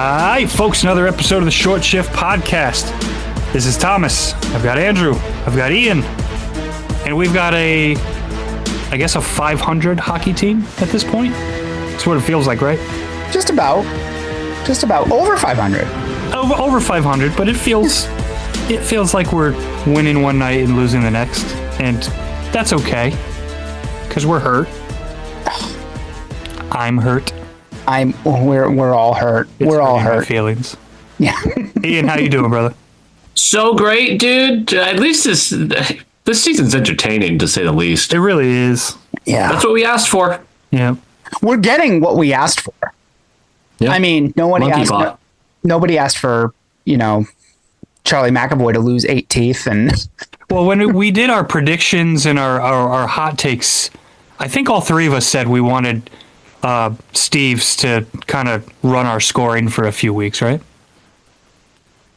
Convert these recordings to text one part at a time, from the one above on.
Hi, folks, another episode of the Short Shift Podcast. This is Thomas. I've got Andrew. I've got Ian. And we've got a 500 hockey team at this point. That's what it feels like, right? Just about. Over 500. Over 500, but it feels like we're winning one night and losing the next. And that's okay, because we're hurt. I'm hurt. We're all hurt. We're all hurt. Feelings. Yeah. Ian, how you doing, brother? So great, dude. At least this season's entertaining, to say the least. It really is. Yeah. That's what we asked for. Yeah. We're getting what we asked for. Yep. I mean, nobody asked for, Charlie McAvoy to lose 8 teeth. And well, when we did our predictions and our hot takes, I think all three of us said we wanted Steve's to kind of run our scoring for a few weeks, right?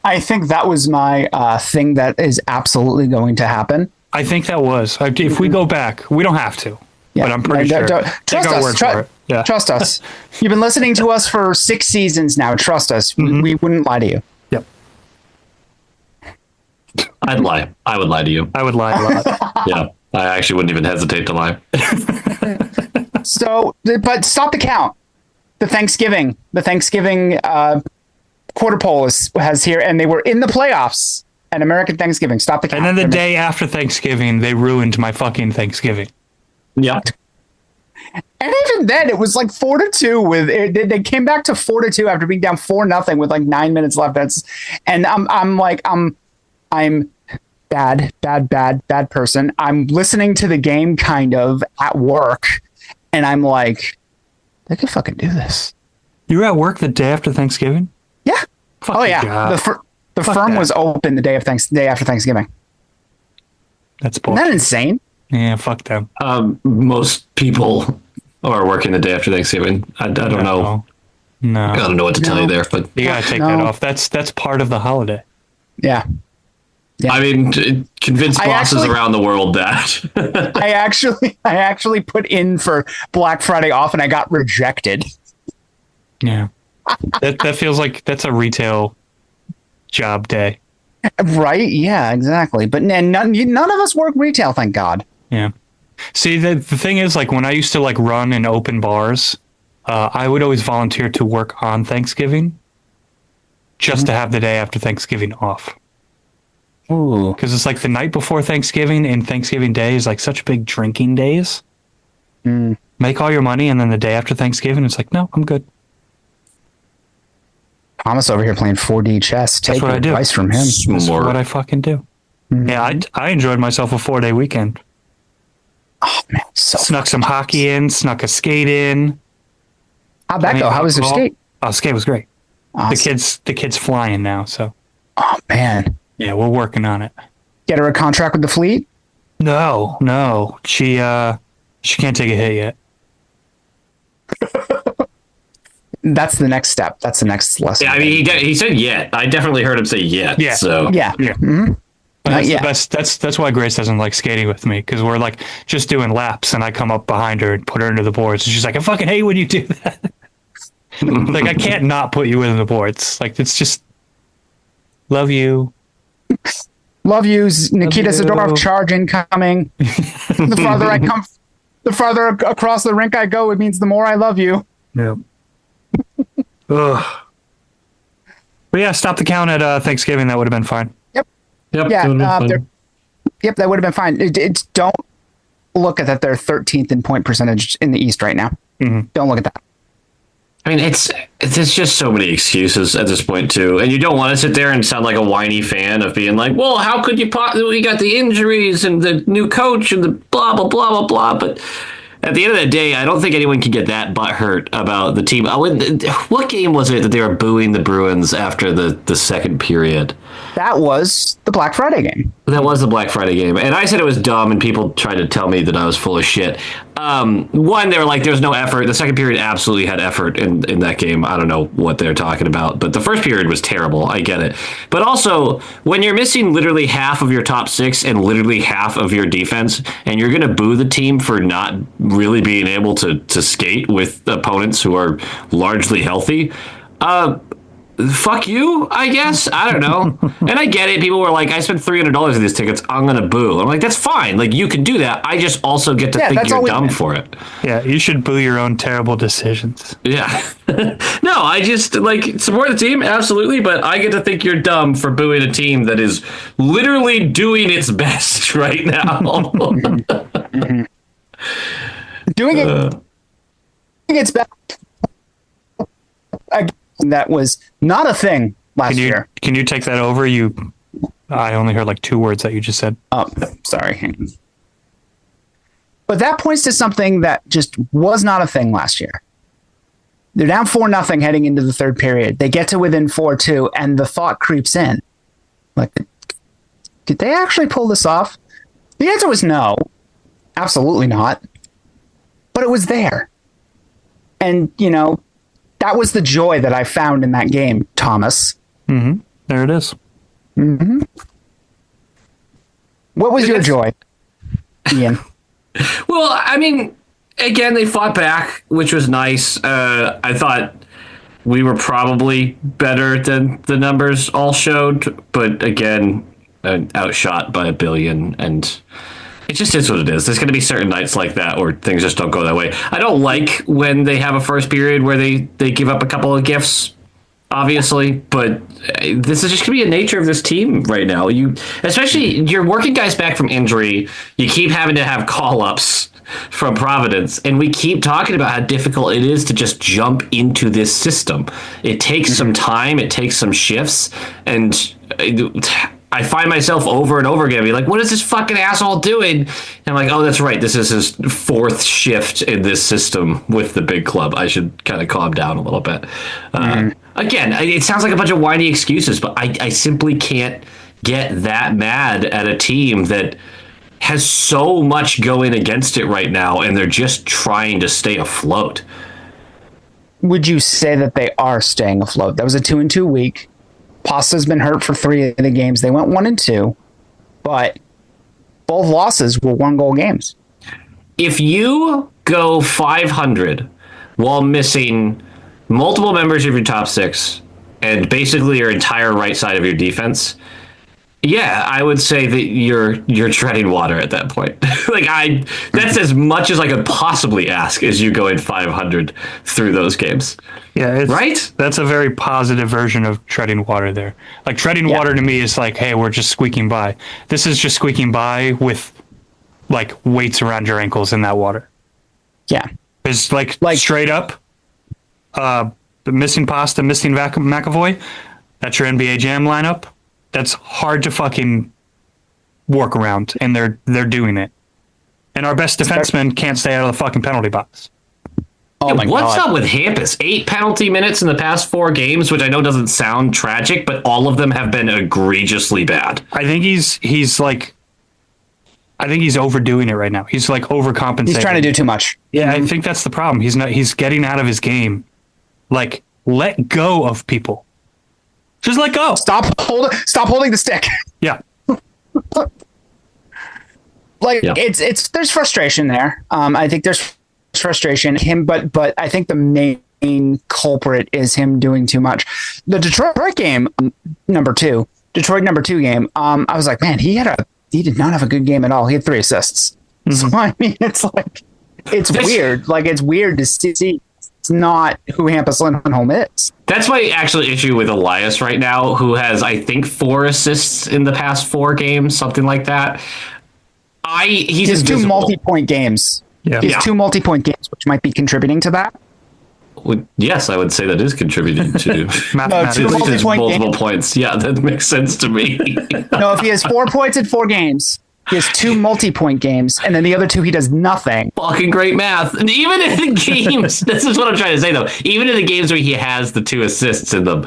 I think that was my thing that is absolutely going to happen. I think that was. If we go back, we don't have to, but I'm pretty sure. Trust us. Yeah. Trust us. You've been listening to us for 6 seasons now. Trust us. Mm-hmm. We wouldn't lie to you. Yep. I'd lie. I would lie to you. I would lie a lot. Yeah. I actually wouldn't even hesitate to lie. So, but stop the count. The Thanksgiving quarter pole has here, and they were in the playoffs at American Thanksgiving. Stop the count. And then the day after Thanksgiving, they ruined my fucking Thanksgiving. Yeah. And even then, it was like 4-2. They came back to 4-2 after being down 4-0 with like 9 minutes left. And I'm bad person. I'm listening to the game kind of at work, and I'm like, they could fucking do this. You were at work the day after Thanksgiving? Yeah. Fuck yeah. The firm was open the day after Thanksgiving. That's bullshit. Isn't that insane? Yeah, fuck them. Most people are working the day after Thanksgiving. I don't know. No. I don't know what to tell you there, but you gotta take that off. That's part of the holiday. Yeah. I mean, convince bosses around the world that. I actually put in for Black Friday off, and I got rejected. Yeah. That feels like that's a retail job day. Right? Yeah, exactly. But none of us work retail, thank God. Yeah. See, the thing is, like, when I used to like run and open bars, I would always volunteer to work on Thanksgiving just to have the day after Thanksgiving off. Ooh. Because it's like the night before Thanksgiving, and Thanksgiving Day is like such big drinking days. Mm. Make all your money, and then the day after Thanksgiving, it's like, no, I'm good. Thomas over here playing 4D chess. Take advice from him. That's what I fucking do. Mm-hmm. Yeah, I enjoyed myself a 4-day weekend. Oh man, snuck some hockey in, snuck a skate in. How'd that go? How was your skate? Oh, skate was great. Awesome. The kid's flying now, so. Oh man. Yeah, we're working on it. Get her a contract with the fleet? No. She can't take a hit yet. That's the next step. That's the next lesson. Yeah, I mean, he said yet. I definitely heard him say yet. Yeah. So yeah. Mm-hmm. That's the best. That's why Grace doesn't like skating with me, because we're like just doing laps, and I come up behind her and put her into the boards, and she's like, "I fucking hate when you do that." Like, I can't not put you in the boards. Like, it's just love you. Love you, Nikita Zadorov charge incoming. The farther across the rink I go, it means the more I love you. Yep. Ugh. But yeah, stop the count at Thanksgiving. That would have been fine. Yep. Yeah. That would have been fine. Don't look at that. They're 13th in point percentage in the East right now. Mm-hmm. Don't look at that. I mean, there's just so many excuses at this point too, and you don't want to sit there and sound like a whiny fan of being like, "Well, how could you? We got the injuries and the new coach and the blah blah blah blah blah." But at the end of the day, I don't think anyone can get that butthurt about the team. What game was it that they were booing the Bruins after the second period? That was the Black Friday game. That was the Black Friday game. And I said it was dumb, and people tried to tell me that I was full of shit. One, they were like, there's no effort. The second period absolutely had effort in that game. I don't know what they're talking about. But the first period was terrible. I get it. But also, when you're missing literally half of your top six and literally half of your defense, and you're going to boo the team for not really being able to skate with opponents who are largely healthy, fuck you, I guess. I don't know. And I get it. People were like, I spent $300 on these tickets. I'm going to boo. I'm like, that's fine. Like, you can do that. I just also get to think you're dumb for it. Yeah, you should boo your own terrible decisions. Yeah. No, I just, like, support the team, absolutely. But I get to think you're dumb for booing a team that is literally doing its best right now. Doing its best. That was not a thing last year. Can you take that over? I only heard like 2 words that you just said. Oh, sorry. But that points to something that just was not a thing last year. They're down 4-0 heading into the third period. They get to within 4-2, and the thought creeps in. Like, did they actually pull this off? The answer was no. Absolutely not. But it was there. And, that was the joy that I found in that game, Thomas. Mm-hmm. There it is. Mm-hmm. What was your joy, Ian? Well, I mean, again, they fought back, which was nice. I thought we were probably better than the numbers all showed, but again, outshot by a billion, and it just is what it is. There's going to be certain nights like that where things just don't go that way. I don't like when they have a first period where they give up a couple of gifts, obviously, but this is just going to be a nature of this team right now. Especially you're working guys back from injury. You keep having to have call-ups from Providence, and we keep talking about how difficult it is to just jump into this system. It takes some time. It takes some shifts, and I find myself over and over again be like, what is this fucking asshole doing? And I'm like, oh, that's right. This is his 4th shift in this system with the big club. I should kind of calm down a little bit. Again, it sounds like a bunch of whiny excuses, but I simply can't get that mad at a team that has so much going against it right now, and they're just trying to stay afloat. Would you say that they are staying afloat? That was a 2-2 week. Pasta's been hurt for 3 of the games. They went 1-2, but both losses were 1-goal games. If you go 500 while missing multiple members of your top 6 and basically your entire right side of your defense, yeah, I would say that you're treading water at that point. That's as much as I could possibly ask as you going 500 through those games. Yeah, right? That's a very positive version of treading water there. Like, treading water to me is like, hey, we're just squeaking by. This is just squeaking by with, like, weights around your ankles in that water. Yeah. It's like straight up, the missing Pasta, missing McAvoy, that's your NBA Jam lineup. That's hard to fucking work around, and they're doing it. And our best defenseman can't stay out of the fucking penalty box. Oh my God. What's up with Hampus? 8 penalty minutes in the past 4 games, which I know doesn't sound tragic, but all of them have been egregiously bad. I think he's overdoing it right now. He's like overcompensating. He's trying to do too much. Yeah, I think that's the problem. He's getting out of his game. Like, let go of people. Just let go. Stop holding the stick. Yeah. There's frustration there. I think there's frustration but I think the main culprit is him doing too much. The Detroit game, number 2 game. I was like, man, he did not have a good game at all. He had 3 assists. Mm-hmm. So I mean, it's weird. Like, it's weird to see. It's not who Hampus Lindholm is. That's my actual issue with Elias right now, who has, I think, 4 assists in the past 4 games, something like that. He's has 2 multi-point games. Yeah. He has 2 multi-point games, which might be contributing to that. Well, yes, I would say that is contributing to multiple points. Yeah, that makes sense to me. No, if he has 4 points in 4 games, he has 2 multi-point games, and then the other 2 he does nothing. Fucking great math. And even in the games, this is what I'm trying to say though. Even in the games where he has the 2 assists in them,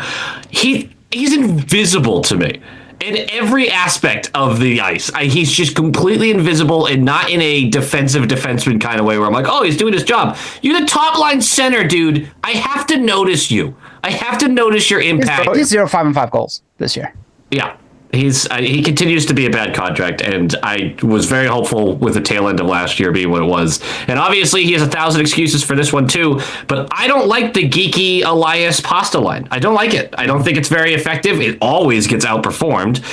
he's invisible to me in every aspect of the ice. He's just completely invisible, and not in a defenseman kind of way where I'm like, oh, he's doing his job. You're the top line center, dude. I have to notice you. I have to notice your impact. He's 0-5 and 5 goals this year. Yeah. He continues to be a bad contract, and I was very hopeful with the tail end of last year being what it was. And obviously, he has 1,000 excuses for this one too. But I don't like the geeky Elias Pasta line. I don't like it. I don't think it's very effective. It always gets outperformed.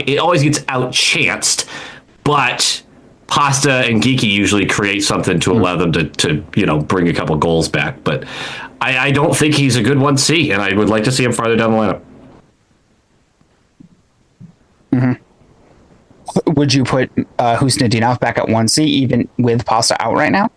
It always gets outchanced. But Pasta and Geeky usually create something to allow them to bring a couple goals back. But I don't think he's a good 1C, and I would like to see him farther down the lineup. Mm-hmm. Would you put Husnudinov back at 1C even with Pasta out right now?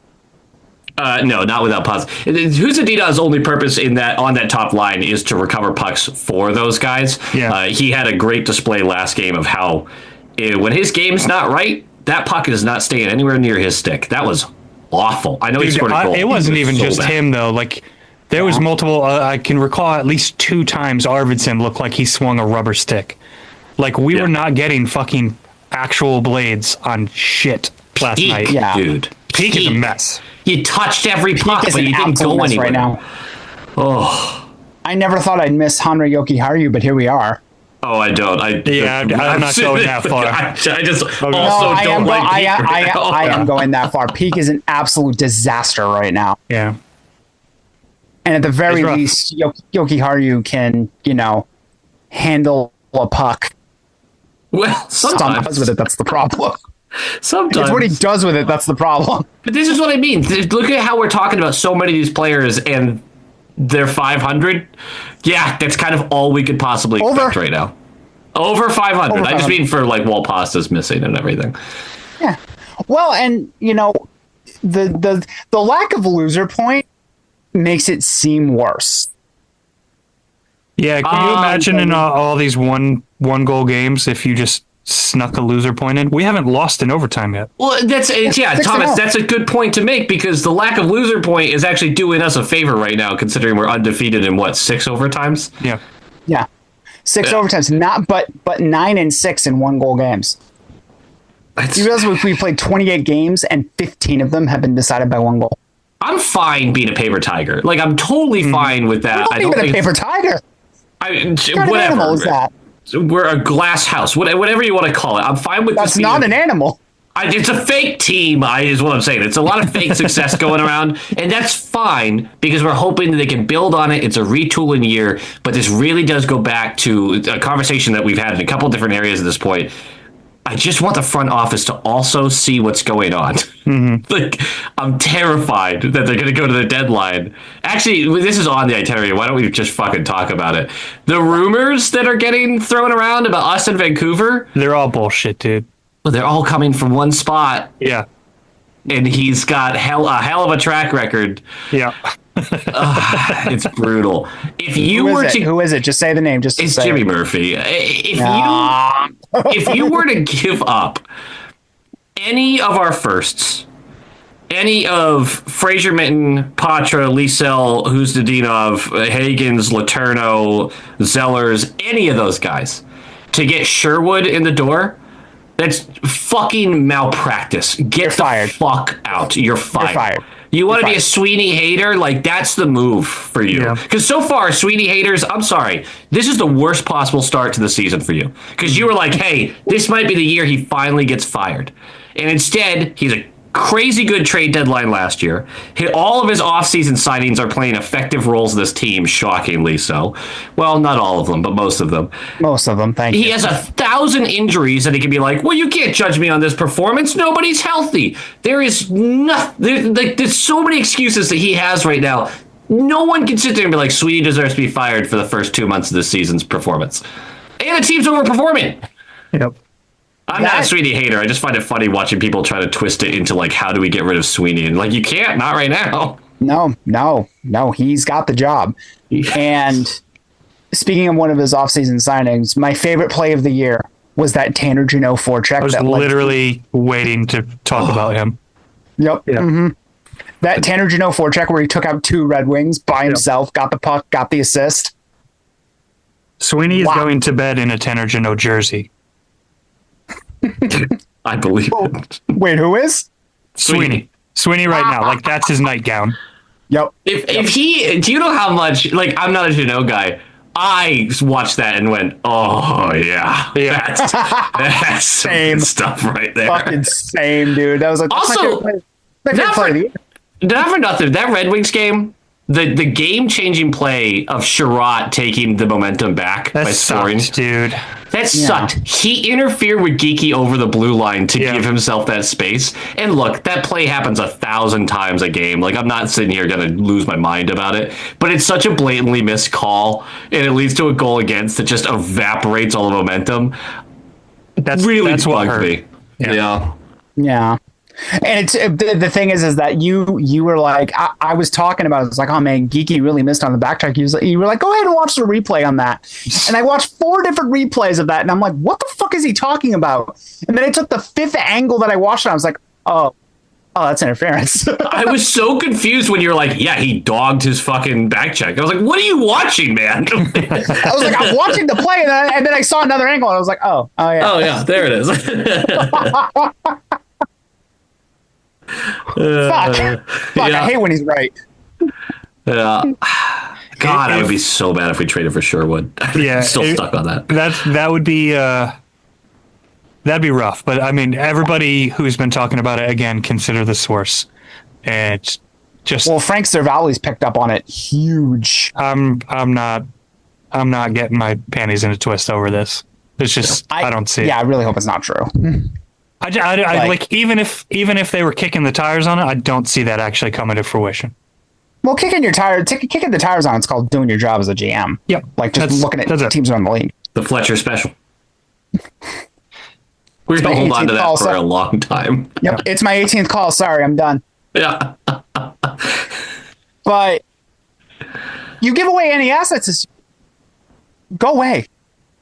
No, not without Pasta. Husnudinav's only purpose on that top line is to recover pucks for those guys. Yeah. He had a great display last game of how when his game's not right, that puck is not staying anywhere near his stick. That was awful. I know he scored a goal. It wasn't even just bad. him though. Like there was multiple. I can recall at least 2 times Arvidsson looked like he swung a rubber stick. Like we were not getting fucking actual blades on shit last night. Yeah. Dude. Peak is a mess. You touched every puck, Peak is but you an didn't go absolute mess anywhere. right now. Oh. I never thought I'd miss Hanra Jokiharju, but here we are. Oh, I don't. I'm not going that far. I just also No, I don't like Peak right now. I am going that far. Peak is an absolute disaster right now. Yeah. And at the very It's rough. least, Jokiharju can, handle a puck. Well, Sometimes sometimes. with it, that's the problem. Sometimes. It's what he does with it that's the problem. But this is what I mean. Look at how we're talking about so many of these players and they're 500. Yeah, that's kind of all we could possibly expect right now. Over 500. I just mean for like Walt Pasta's missing and everything. Yeah. Well, and the lack of loser point makes it seem worse. Yeah, can you imagine in all these one goal games if you just snuck a loser point in? We haven't lost in overtime yet. Well, Thomas, that's a good point to make because the lack of loser point is actually doing us a favor right now, considering we're undefeated in 6 overtimes. Yeah. Yeah. 6 overtimes, but 9 and 6 in 1-goal games. You realize we played 28 games and 15 of them have been decided by 1 goal. I'm fine being a paper tiger. Like I'm totally fine with that. I don't think a paper tiger. What kind of animal is that? We're a glass house, whatever you want to call it. I'm fine with That's this. not an animal. It's a fake team, is what I'm saying. It's a lot of fake success going around, and that's fine because we're hoping that they can build on it. It's a retooling year, but this really does go back to a conversation that we've had in a couple different areas at this point. I just want the front office to also see what's going on. Mm-hmm. Like, I'm terrified that they're going to go to the deadline. Actually, this is on the itinerary. Why don't we just fucking talk about it? The rumors that are getting thrown around about us in Vancouver, They're all bullshit, dude. well, they're all coming from one spot, Yeah. and he's got a hell of a track record. Yeah. It's brutal. If Who is it? Just say the name. Just it's say Jimmy it. Murphy. If you were to give up any of our firsts, any of Fraser Minton, Patra, Liesel, Husnudinov, Hagens, Letourneau, Zellers, any of those guys, to get Sherwood in the door, that's fucking malpractice. Get fired. The fuck out. You're fired. You're fired. You want to be a Sweeney hater? Like, that's the move for you. Yeah. Because so far, Sweeney haters, I'm sorry, this is the worst possible start to the season for you. Because you were like, hey, this might be the year he finally gets fired. And instead, he's a crazy good trade deadline last year. All of his offseason signings are playing effective roles in this team, shockingly so. Well, not all of them, but most of them. Most of them, thank you. He has 1,000 injuries, and he can be like, well, you can't judge me on this performance. Nobody's healthy. There is nothing. There's so many excuses that he has right now. No one can sit there and be like, Sweeney deserves to be fired for the first 2 months of this season's performance. And the team's overperforming. Yep. I'm not a Sweeney hater. I just find it funny watching people try to twist it into like, how do we get rid of Sweeney? And like, you can't, not right now. No. He's got the job. And speaking of one of his offseason signings, my favorite play of the year was that Tanner Jeannot forecheck. I was literally waiting to talk about him. Yep. Yeah. Mm-hmm. That Tanner Jeannot forecheck where he took out 2 Red Wings by himself, got the puck, got the assist. Sweeney is going to bed in a Tanner Jeannot jersey. I believe it. Wait, who is? Sweeney right now. Like, that's his nightgown. Yep. If he, do you know how much, like, I'm not a Jeannot guy. I watched that and went, "Oh yeah, that's some Same. good stuff right there." Fucking same, dude. That was like Also, my favorite play of the year. not for nothing, that Red Wings game, the game changing play of Sherratt taking the momentum back That by scoring, sucked, dude. that sucked. He interfered with Geeky over the blue line to give himself that space. And look, that play happens 1,000 times a game. Like, I'm not sitting here going to lose my mind about it, but it's such a blatantly missed call, and it leads to a goal against that just evaporates all the momentum. That's Really what bugged hurt. me. Yeah. Yeah. And it's the thing is that you were like, I was talking about it. It's like, oh man, Geeky really missed on the backtrack. You were like, go ahead and watch the replay on that. And I watched 4 different replays of that, and I'm like, what the fuck is he talking about? And then I took the 5th angle that I watched, and I was like, oh, that's interference. I was so confused when you were like, yeah, he dogged his fucking back check. I was like, what are you watching, man? I was like, I'm watching the play, and then I saw another angle, and I was like, oh yeah. Oh, yeah, there it is. Fuck, I hate when he's right. Yeah. God, I would be so bad if we traded for Sherwood. I'm still stuck on that. That would be that'd be rough. But I mean, everybody who's been talking about it again consider the source, and it's just Frank Cervalli's picked up on it huge. I'm not getting my panties in a twist over this. It's just I don't see it. Yeah, I really hope it's not true. I like even if they were kicking the tires on it, I don't see that actually coming to fruition. Well, kicking the tires on, it's called doing your job as a GM. Yep. Like just looking at teams around the league. The Fletcher special. We're going to hold on to that for a long time. Yep. It's my 18th call. Sorry, I'm done. Yeah. But you give away any assets, go away.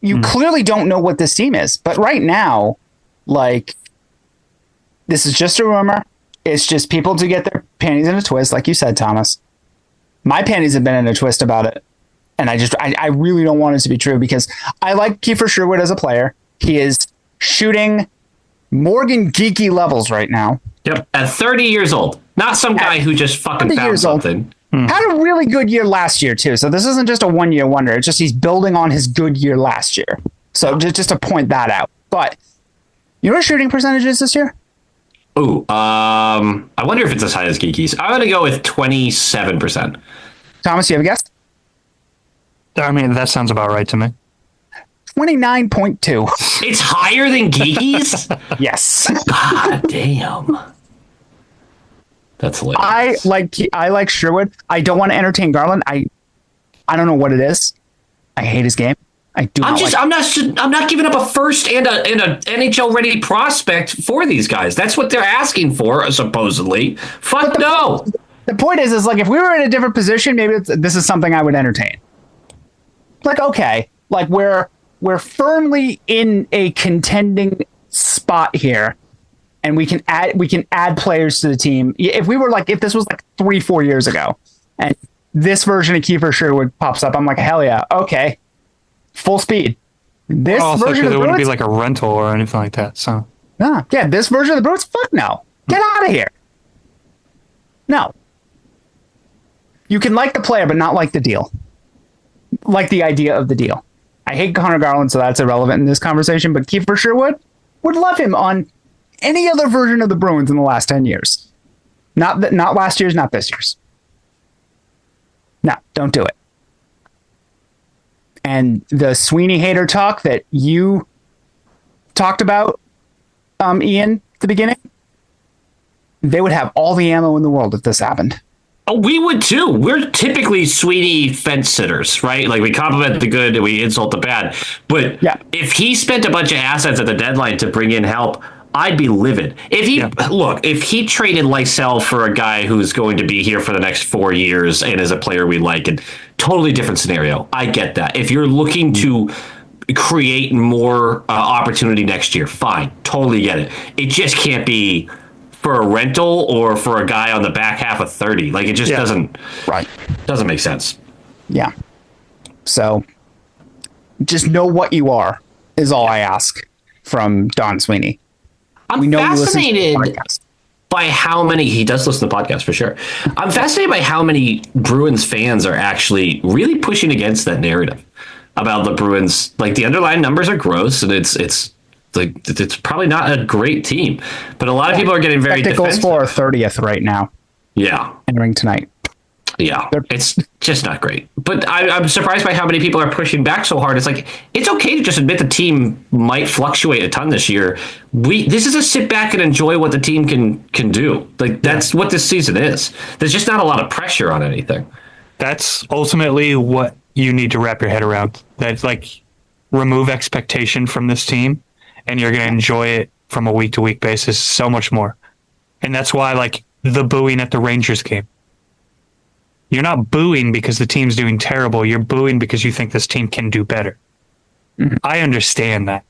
You clearly don't know what this team is. But right now, like, this is just a rumor. It's just people to get their panties in a twist, like you said, Thomas. My panties have been in a twist about it. And I really don't want it to be true because I like Kiefer Sherwood as a player. He is shooting Morgan Geeky levels right now. Yep. At 30 years old. Not some guy who just fucking found something. Had a really good year last year, too. So this isn't just a one-year wonder. It's just he's building on his good year last year. So just to point that out. But you know what shooting percentage is this year? Ooh, I wonder if it's as high as Geeky's. I'm going to go with 27%. Thomas, you have a guess? I mean, that sounds about right to me. 29.2. It's higher than Geeky's? Yes. God damn. That's hilarious. I like Sherwood. I don't want to entertain Garland. I don't know what it is. I hate his game. I'm not giving up a first and a NHL ready prospect for these guys. That's what they're asking for, supposedly. Fuck no. The point is like if we were in a different position, maybe this is something I would entertain. Like, okay, like we're firmly in a contending spot here, and we can add players to the team. If this was like 3-4 years ago, and this version of Kiefer Sherwood pops up, I'm like, hell yeah, okay. Full speed. This version of the Bruins, wouldn't be like a rental or anything like that. So yeah, this version of the Bruins, fuck no, get out of here. No, you can like the player, but not like the deal, like the idea of the deal. I hate Connor Garland, so that's irrelevant in this conversation. But Kiefer Sherwood would love him on any other version of the Bruins in the last 10 years. Not last year's, not this year's. No, don't do it. And the Sweeney hater talk that you talked about, Ian, at the beginning, they would have all the ammo in the world if this happened. Oh, we would too. We're typically Sweeney fence sitters, right? Like we compliment the good and we insult the bad. But if he spent a bunch of assets at the deadline to bring in help, I'd be livid. If he traded Lysell for a guy who's going to be here for the next 4 years and is a player we like, and totally different scenario. I get that. If you're looking to create more opportunity next year, fine, totally get it. It just can't be for a rental or for a guy on the back half of 30. Like it just doesn't make sense. Yeah. So just know what you are is all I ask from Don Sweeney. I'm fascinated by how many he does listen to podcasts for sure. I'm fascinated by how many Bruins fans are actually really pushing against that narrative. about the Bruins. Like the underlying numbers are gross, and it's like it's probably not a great team. But a lot of people are getting very Spectacles defensive. for 30th right now, Yeah, entering tonight. yeah, it's just not great. But I'm surprised by how many people are pushing back so hard. It's like it's okay to just admit the team might fluctuate a ton this year. This is a sit back and enjoy what the team can do. Like that's what this season is. There's just not a lot of pressure on anything. That's ultimately what you need to wrap your head around. That like remove expectation from this team, and you're going to enjoy it from a week to week basis so much more. And that's why like the booing at the Rangers game. You're not booing because the team's doing terrible. You're booing because you think this team can do better. Mm-hmm. I understand that.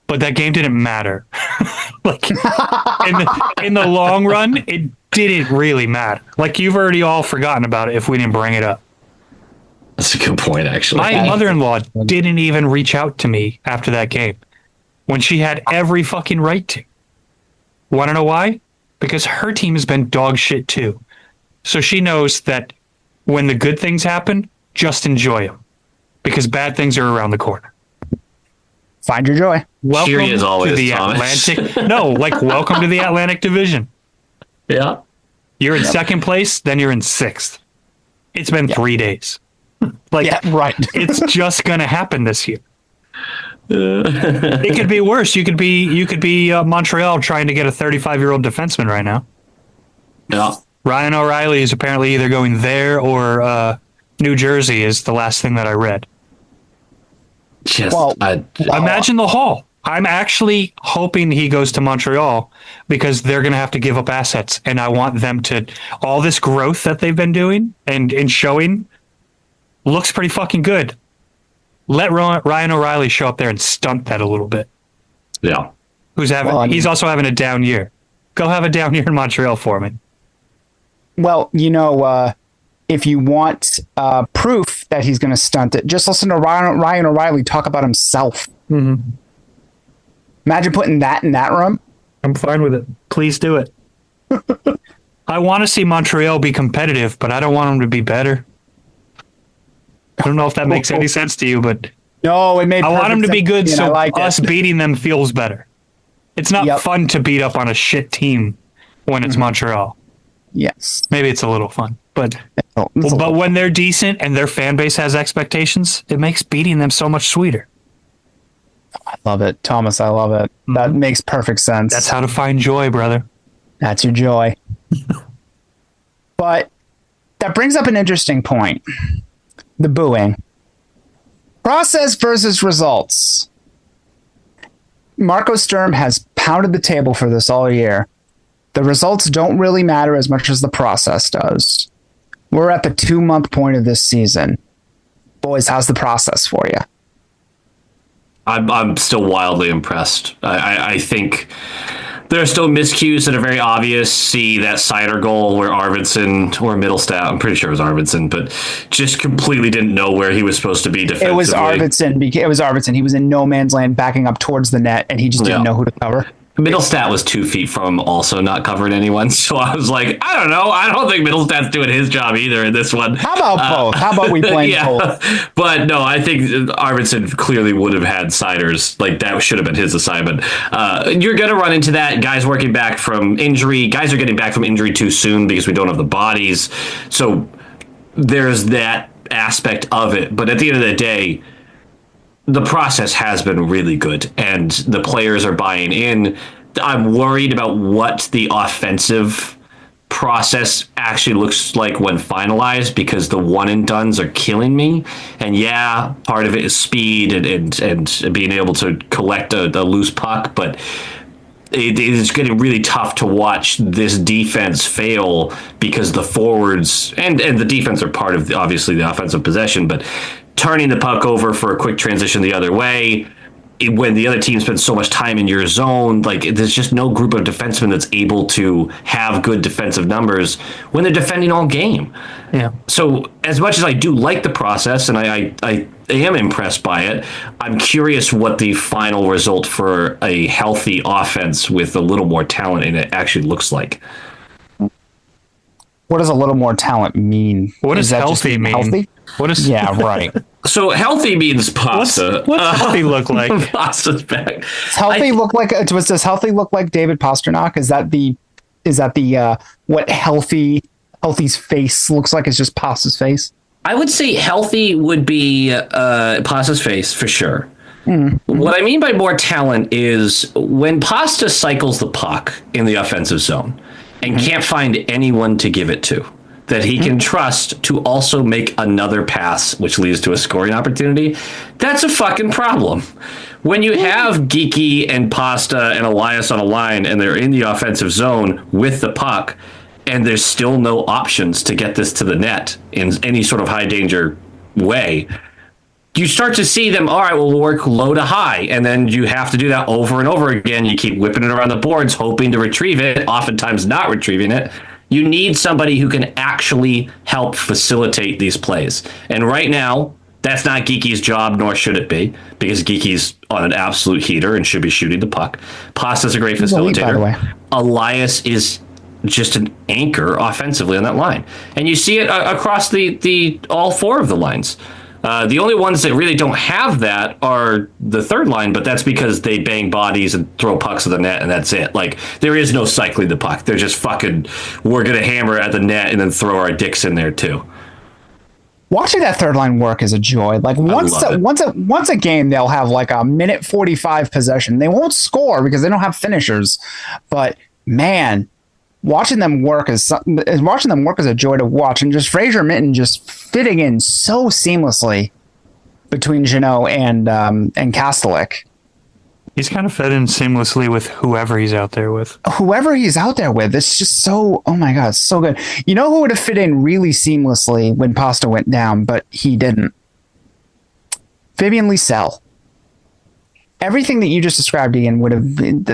But that game didn't matter. Like in the long run, it didn't really matter. Like you've already all forgotten about it if we didn't bring it up. That's a good point, actually. My mother-in-law didn't even reach out to me after that game when she had every fucking right to. Want to know why? Because her team has been dog shit too. So she knows that when the good things happen, just enjoy them because bad things are around the corner. Find your joy. Welcome Cheery as always, to the Thomas. Atlantic. No, like welcome to the Atlantic Division. Yeah. You're in second place, then you're in sixth. It's been 3 days. Like, right. It's just gonna happen this year. It could be worse. You could be Montreal trying to get a 35-year-old defenseman right now. Yeah. Ryan O'Reilly is apparently either going there or New Jersey is the last thing that I read. Just, Imagine the haul. I'm actually hoping he goes to Montreal because they're going to have to give up assets. And I want them to, all this growth that they've been doing and showing looks pretty fucking good. Let Ryan O'Reilly show up there and stunt that a little bit. Yeah. He's also having a down year. Go have a down year in Montreal for me. Well, if you want proof that he's going to stunt it, just listen to Ryan O'Reilly talk about himself. Mm-hmm. Imagine putting that in that room. I'm fine with it. Please do it. I want to see Montreal be competitive, but I don't want them to be better. I don't know if that makes any sense to you, but no, it made. I want them to be good, so us it. beating them feels better. It's not fun to beat up on a shit team when it's Montreal. Yes, maybe it's a little fun, but when they're decent and their fan base has expectations, it makes beating them so much sweeter. I love it, Thomas. I love it. Mm-hmm. That makes perfect sense. That's how to find joy, brother. That's your joy. But that brings up an interesting point. The booing. Process versus results. Marco Sturm has pounded the table for this all year. The results don't really matter as much as the process does. We're at the 2-month point of this season. Boys, how's the process for you? I'm still wildly impressed. I think there are still miscues that are very obvious. See that Sider goal where Arvidsson or Middlestat, I'm pretty sure it was Arvidsson, but just completely didn't know where he was supposed to be defensively. It was Arvidsson. He was in no man's land backing up towards the net, and he just didn't know who to cover. Middlestat was 2 feet from also not covering anyone, so I was like, I don't know. I don't think Middlestat's doing his job either in this one. How about both? How about we blame both? But no, I think Arvidsson clearly would have had Siders. Like, that should have been his assignment. You're going to run into that. Guys working back from injury. Guys are getting back from injury too soon because we don't have the bodies. So there's that aspect of it. But at the end of the day, the process has been really good, and the players are buying in. I'm worried about what the offensive process actually looks like when finalized, because the one and dones are killing me. And yeah, part of it is speed and being able to collect a loose puck, but it is getting really tough to watch this defense fail because the forwards and the defense are part of obviously the offensive possession, but turning the puck over for a quick transition the other way, when the other team spends so much time in your zone, like there's just no group of defensemen that's able to have good defensive numbers when they're defending all game. Yeah. So as much as I do like the process and I am impressed by it, I'm curious what the final result for a healthy offense with a little more talent in it actually looks like. What does a little more talent mean? What does Is that just healthy being mean? Healthy? What is Yeah, right. So healthy means pasta. What's healthy look like? Pasta's back. Does healthy look like? Does healthy look like David Pasternak? Is that the what healthy's face looks like? Is just Pasta's face? I would say healthy would be Pasta's face for sure. Mm-hmm. What I mean by more talent is when Pasta cycles the puck in the offensive zone and can't find anyone to give it to, that he can trust to also make another pass, which leads to a scoring opportunity, that's a fucking problem. When you have Geeky and Pasta and Elias on a line and they're in the offensive zone with the puck, and there's still no options to get this to the net in any sort of high danger way, you start to see them, all right, well, we'll work low to high. And then you have to do that over and over again. You keep whipping it around the boards, hoping to retrieve it, oftentimes not retrieving it. You need somebody who can actually help facilitate these plays. And right now, that's not Geeky's job, nor should it be, because Geeky's on an absolute heater and should be shooting the puck. Pasta's a great facilitator. Elite, by the way. Elias is just an anchor offensively on that line. And you see it across the all four of the lines. The only ones that really don't have that are the third line, but that's because they bang bodies and throw pucks at the net, and that's it. Like, there is no cycling the puck. They're just fucking, we're going to hammer at the net and then throw our dicks in there too. Watching that third line work is a joy. Like once a game, they'll have like a minute 45 possession. They won't score because they don't have finishers, but man, watching them work is a joy to watch. And just Fraser Minton just fitting in so seamlessly between Jeannot and Kastelik. He's kind of fed in seamlessly with whoever he's out there with. Whoever he's out there with, it's just so, oh my God, so good. You know who would have fit in really seamlessly when Pasta went down, but he didn't? Fabian Lysell. Everything that you just described, Ian, would have been,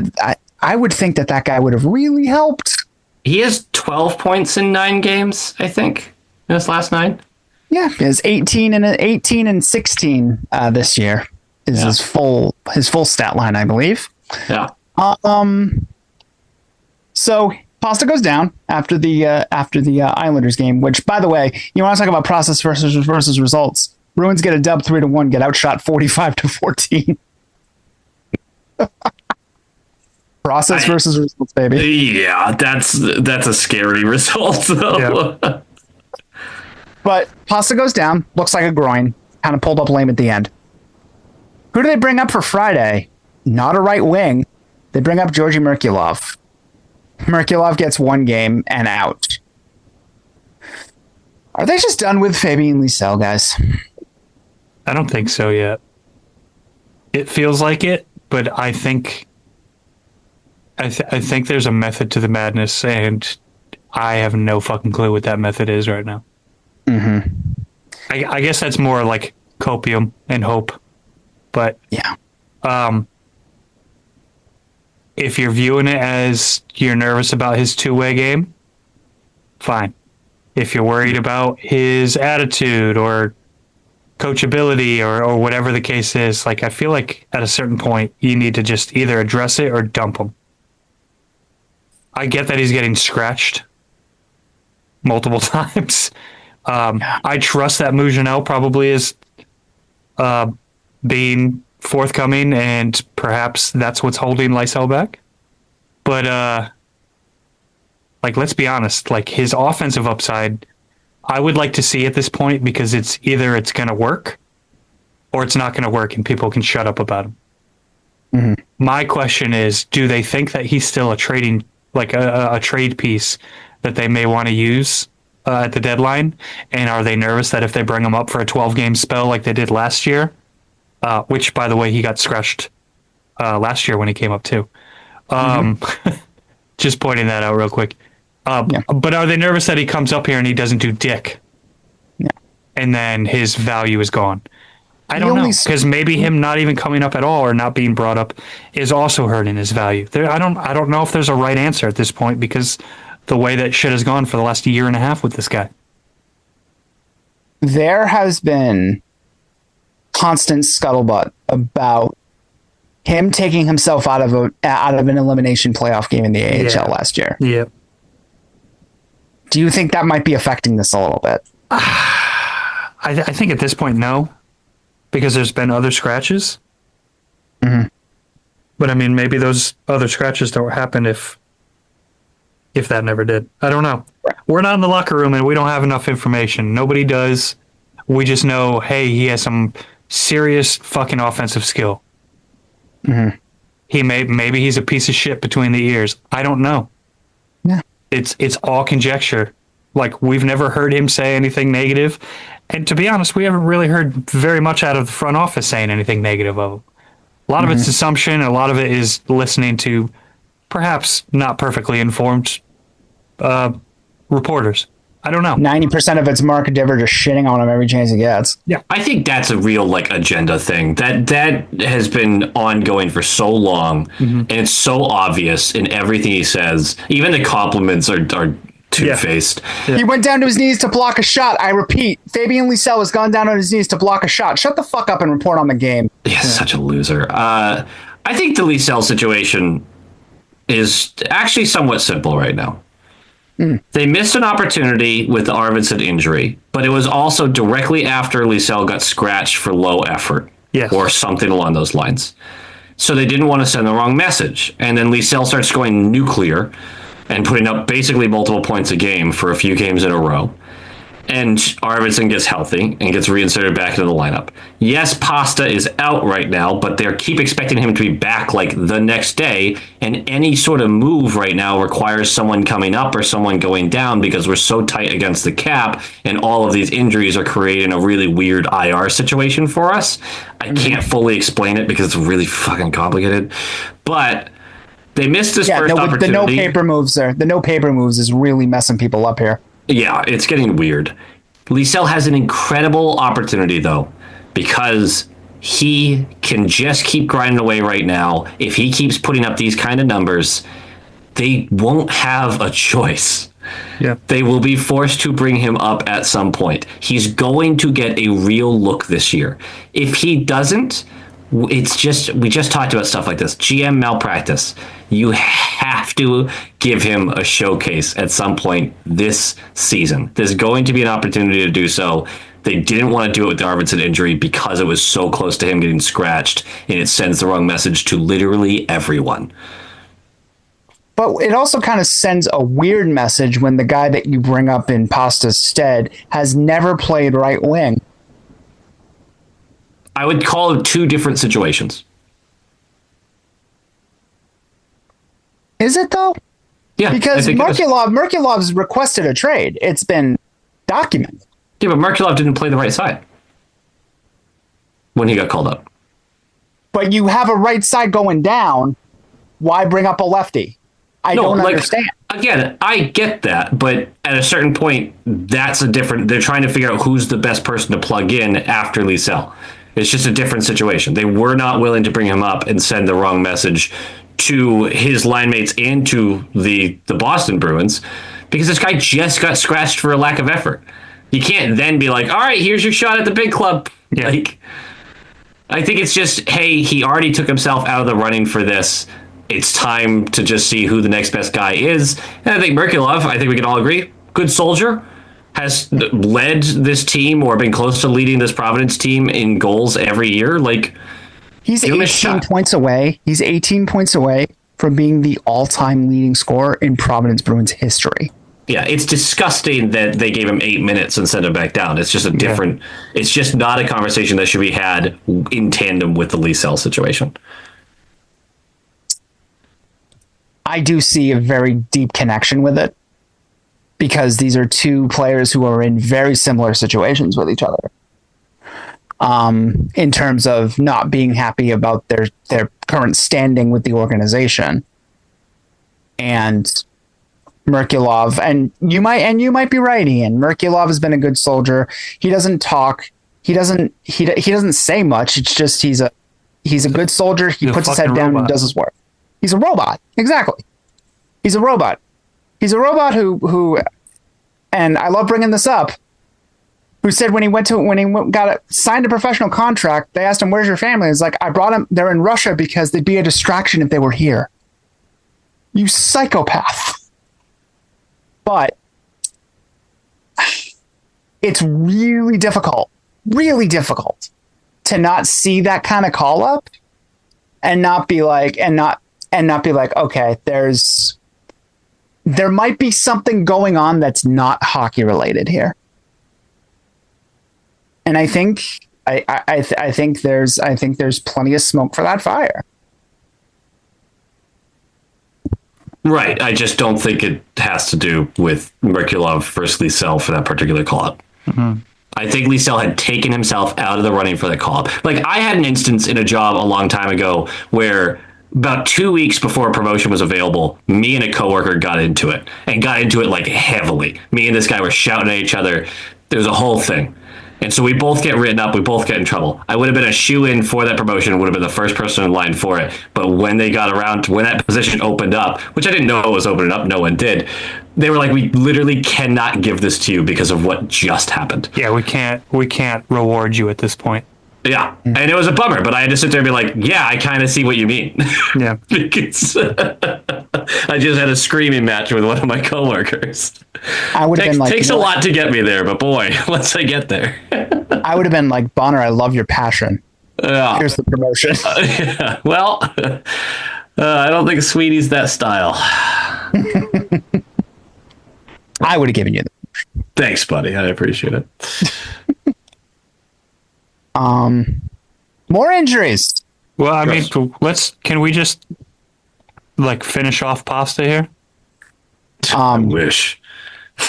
I would think that guy would have really helped. He has 12 points in 9 games, I think, in his last 9. Yeah, he has 18 and 16 this year. Is his full stat line, I believe. Yeah. So Pasta goes down after the Islanders game. Which, by the way, you want to talk about process versus results? Bruins get a dub 3-1, get outshot 45-14. Process versus results, baby. Yeah, that's a scary result. Yeah. But Pasta goes down. Looks like a groin. Kind of pulled up lame at the end. Who do they bring up for Friday? Not a right wing. They bring up Georgi Merkulov. Merkulov gets 1 game and out. Are they just done with Fabian Lysell, guys? I don't think so yet. It feels like it, but I think I think there's a method to the madness, and I have no fucking clue what that method is right now. Mm-hmm. I guess that's more like copium and hope. But yeah, if you're viewing it as you're nervous about his two-way game, fine. If you're worried about his attitude or coachability or whatever the case is, like, I feel like at a certain point you need to just either address it or dump him. I get that he's getting scratched multiple times. I trust that Mougenel probably is being forthcoming, and perhaps that's what's holding Lysell back. But like, let's be honest, like, his offensive upside, I would like to see at this point, because it's either it's going to work or it's not going to work, and people can shut up about him. Mm-hmm. My question is, do they think that he's still a trading, like a trade piece that they may want to use at the deadline? And are they nervous that if they bring him up for a 12-game spell like they did last year, which, by the way, he got scratched last year when he came up too. Just pointing that out real quick. But are they nervous that he comes up here and he doesn't do dick? Yeah. And then his value is gone? I don't know, because maybe him not even coming up at all or not being brought up is also hurting his value. I don't know if there's a right answer at this point, because the way that shit has gone for the last year and a half with this guy. There has been constant scuttlebutt about him taking himself out of an elimination playoff game in the AHL last year. Yeah. Do you think that might be affecting this a little bit? I think at this point, no, because there's been other scratches. Mm-hmm. But I mean, maybe those other scratches don't happen if that never did. I don't know. We're not in the locker room and we don't have enough information. Nobody does. We just know, hey, he has some serious fucking offensive skill. Mm-hmm. Maybe he's a piece of shit between the ears. I don't know. Yeah. It's all conjecture. Like, we've never heard him say anything negative. And to be honest, we haven't really heard very much out of the front office saying anything negative of him. A lot of it's assumption. A lot of it is listening to perhaps not perfectly informed reporters. I don't know. 90% of it's Mark Diver just shitting on him every chance he gets. Yeah. I think that's a real like agenda thing that has been ongoing for so long, and it's so obvious in everything he says. Even the compliments are two-faced. He went down to his knees to block a shot. I repeat, Fabian Lysell has gone down on his knees to block a shot. Shut the fuck up and report on the game. He's such a loser. I think the Lysell situation is actually somewhat simple right now. They missed an opportunity with the Arvidsson injury, but it was also directly after Lysell got scratched for low effort, or something along those lines. So they didn't want to send the wrong message. And then Lysell starts going nuclear and putting up basically multiple points a game for a few games in a row. And Arvidsson gets healthy and gets reinserted back into the lineup. Yes, Pasta is out right now, but they keep expecting him to be back like the next day. And any sort of move right now requires someone coming up or someone going down because we're so tight against the cap. And all of these injuries are creating a really weird IR situation for us. I can't fully explain it because it's really fucking complicated. But they missed this first opportunity. The no paper moves there. The no paper moves is really messing people up here. Yeah, it's getting weird. Lysell has an incredible opportunity, though, because he can just keep grinding away right now. If he keeps putting up these kind of numbers, they won't have a choice. Yeah. They will be forced to bring him up at some point. He's going to get a real look this year. If he doesn't, it's just, we just talked about stuff like this. GM malpractice. You have to give him a showcase at some point this season. There's going to be an opportunity to do so. They didn't want to do it with the Arvidsson injury because it was so close to him getting scratched, and it sends the wrong message to literally everyone. But it also kind of sends a weird message when the guy that you bring up in Pasta's stead has never played right wing. I would call it two different situations. Is it though? Yeah, because Merkulov's requested a trade. It's been documented. Yeah, but Merkulov didn't play the right side when he got called up. But you have a right side going down. Why bring up a lefty? I don't understand. Again, I get that, but at a certain point, that's a different. They're trying to figure out who's the best person to plug in after Lysell. It's just a different situation. They were not willing to bring him up and send the wrong message to his line mates and to the Boston Bruins because this guy just got scratched for a lack of effort. You can't then be like, all right, here's your shot at the big club. Yeah. Like, I think it's just, hey, he already took himself out of the running for this. It's time to just see who the next best guy is. And I think Merkulov, I think we can all agree, good soldier, has led this team or been close to leading this Providence team in goals every year. Like, he's 18 points away. He's 18 points away from being the all-time leading scorer in Providence Bruins history. Yeah, it's disgusting that they gave him 8 minutes and sent him back down. It's just a different. Yeah. It's just not a conversation that should be had in tandem with the Lysell situation. I do see a very deep connection with it because these are two players who are in very similar situations with each other. In terms of not being happy about their current standing with the organization. And Merkulov, and you might be right, Ian. Merkulov has been a good soldier. He doesn't talk. He doesn't say much. It's just he's a good soldier. He puts his head down and does his work. He's a robot. Exactly. He's a robot. He's a robot who, and I love bringing this up, who said when he signed a professional contract, they asked him, "Where's your family?" He's like, "I brought him. They're in Russia because they'd be a distraction if they were here." You psychopath. But it's really difficult to not see that kind of call up and not be like, okay, there might be something going on that's not hockey related here. And I think there's plenty of smoke for that fire. Right. I just don't think it has to do with Merkulov versus Liesel for that particular call-up. Mm-hmm. I think Liesel had taken himself out of the running for the call-up. Like, I had an instance in a job a long time ago where about 2 weeks before a promotion was available, me and a coworker got into it like heavily. Me and this guy were shouting at each other. There was a whole thing. And so we both get written up. We both get in trouble. I would have been a shoe-in for that promotion, would have been the first person in line for it. But when they got around to when that position opened up, which I didn't know it was opening up, no one did. They were like, we literally cannot give this to you because of what just happened. Yeah, we can't reward you at this point. Yeah. And it was a bummer, but I had to sit there and be like, yeah, I kind of see what you mean. Yeah. Because I just had a screaming match with one of my coworkers. I would have been like, takes a lot to get me there, but boy, once I get there. I would have been like, Bonner, I love your passion. Yeah. Here's the promotion. Yeah. Well, I don't think Sweetie's that style. I would have given you the promotion. Thanks, buddy. I appreciate it. More injuries. Well, I Yes. mean, can we just like finish off pasta here? I wish.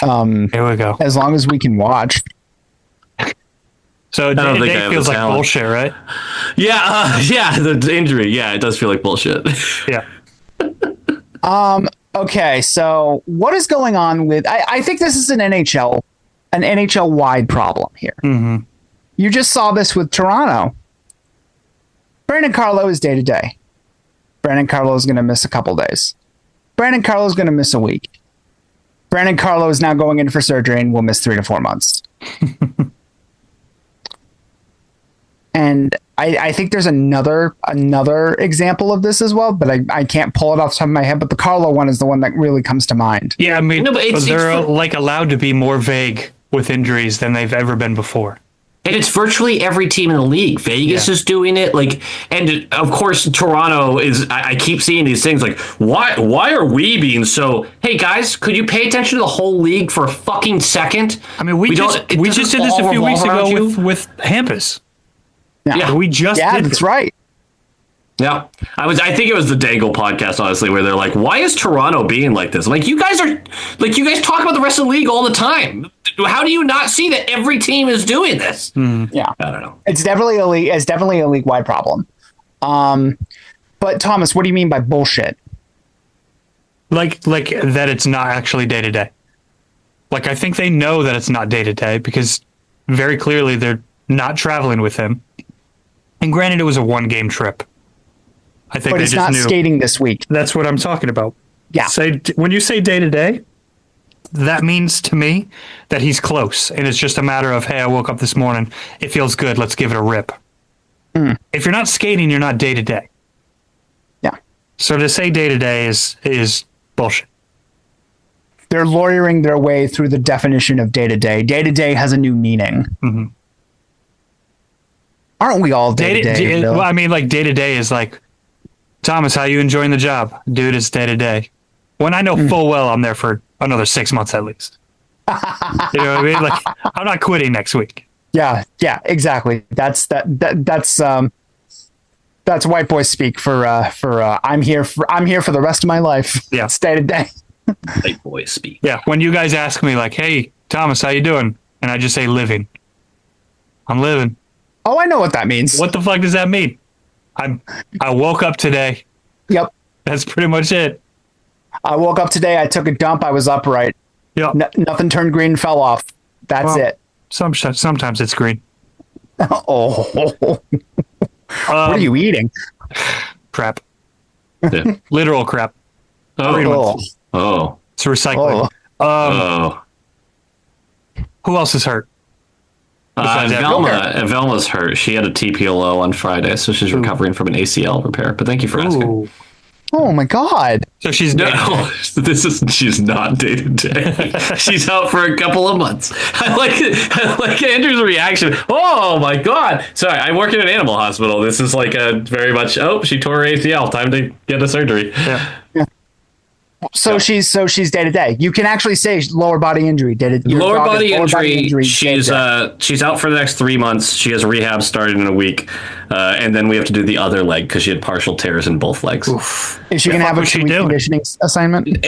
Here we go. As long as we can watch. So don't think I day have feels the like talent. bullshit, right? Yeah, the injury. Yeah, it does feel like bullshit. Yeah. Okay, so what is going on with? I think this is an NHL wide problem here. Mm-hmm. You just saw this with Toronto. Brandon Carlo is day to day. Brandon Carlo is going to miss a couple days. Brandon Carlo is going to miss a week. Brandon Carlo is now going in for surgery and will miss 3 to 4 months. And I think there's another example of this as well, but I can't pull it off the top of my head. But the Carlo one is the one that really comes to mind. Yeah, I mean, No, but they're like allowed to be more vague with injuries than they've ever been before. And it's virtually every team in the league. Vegas is doing it. Like, and of course, Toronto is. I keep seeing these things like, why are we being so? Hey guys, could you pay attention to the whole league for a fucking second? I mean, we just did this a few weeks ago with Hampus. Yeah. We just did that's right. Yeah, I think it was the Dangle podcast, honestly, where they're like, "Why is Toronto being like this?" I'm like, you guys talk about the rest of the league all the time. How do you not see that every team is doing this? Yeah, I don't know. it's definitely a league wide problem. But Thomas, what do you mean by bullshit? Like that it's not actually day to day. Like, I think they know that it's not day to day because very clearly they're not traveling with him. And granted, it was a 1-game trip. I think But they he's just not knew. skating this week. That's what I'm talking about. Yeah. When you say day to day, that means to me that he's close, and it's just a matter of, hey, I woke up this morning, it feels good, let's give it a rip. If you're not skating, you're not day to day. Yeah. So to say day to day is bullshit. They're lawyering their way through the definition of day to day. Day to day has a new meaning. Mm-hmm. Aren't we all day to day? Well, I mean, like day to day is like, Thomas, how you enjoying the job? Dude, it's day to day. When I know full well I'm there for another 6 months at least. You know what I mean? Like, I'm not quitting next week. Yeah, exactly. That's white boy speak for I'm here for the rest of my life. Yeah. It's day to day. White boy speak. Yeah. When you guys ask me like, hey, Thomas, how you doing? And I just say living. I'm living. Oh, I know what that means. What the fuck does that mean? I woke up today. Yep. That's pretty much it. I woke up today. I took a dump. I was upright. Yep. Nothing turned green, fell off. That's Well, it. Sometimes it's green. Oh, what are you eating? Crap. Yeah. Literal crap. Oh, Oh. It's recycling. Oh. Who else is hurt? Besides that, Velma's hurt. She had a TPLO on Friday, so she's recovering from an ACL repair. But thank you for asking. Ooh. Oh my God. So she's No, she's not day to day. She's out for a couple of months. I like Andrew's reaction. Oh my God. Sorry, I work in an animal hospital. This is like a very much, she tore her ACL. Time to get a surgery. Yeah. So she's day to day. You can actually say lower body injury. Lower body injury. She's out for the next 3 months. She has rehab starting in a week, and then we have to do the other leg because she had partial tears in both legs. Oof. Is she gonna have a 2-week conditioning assignment?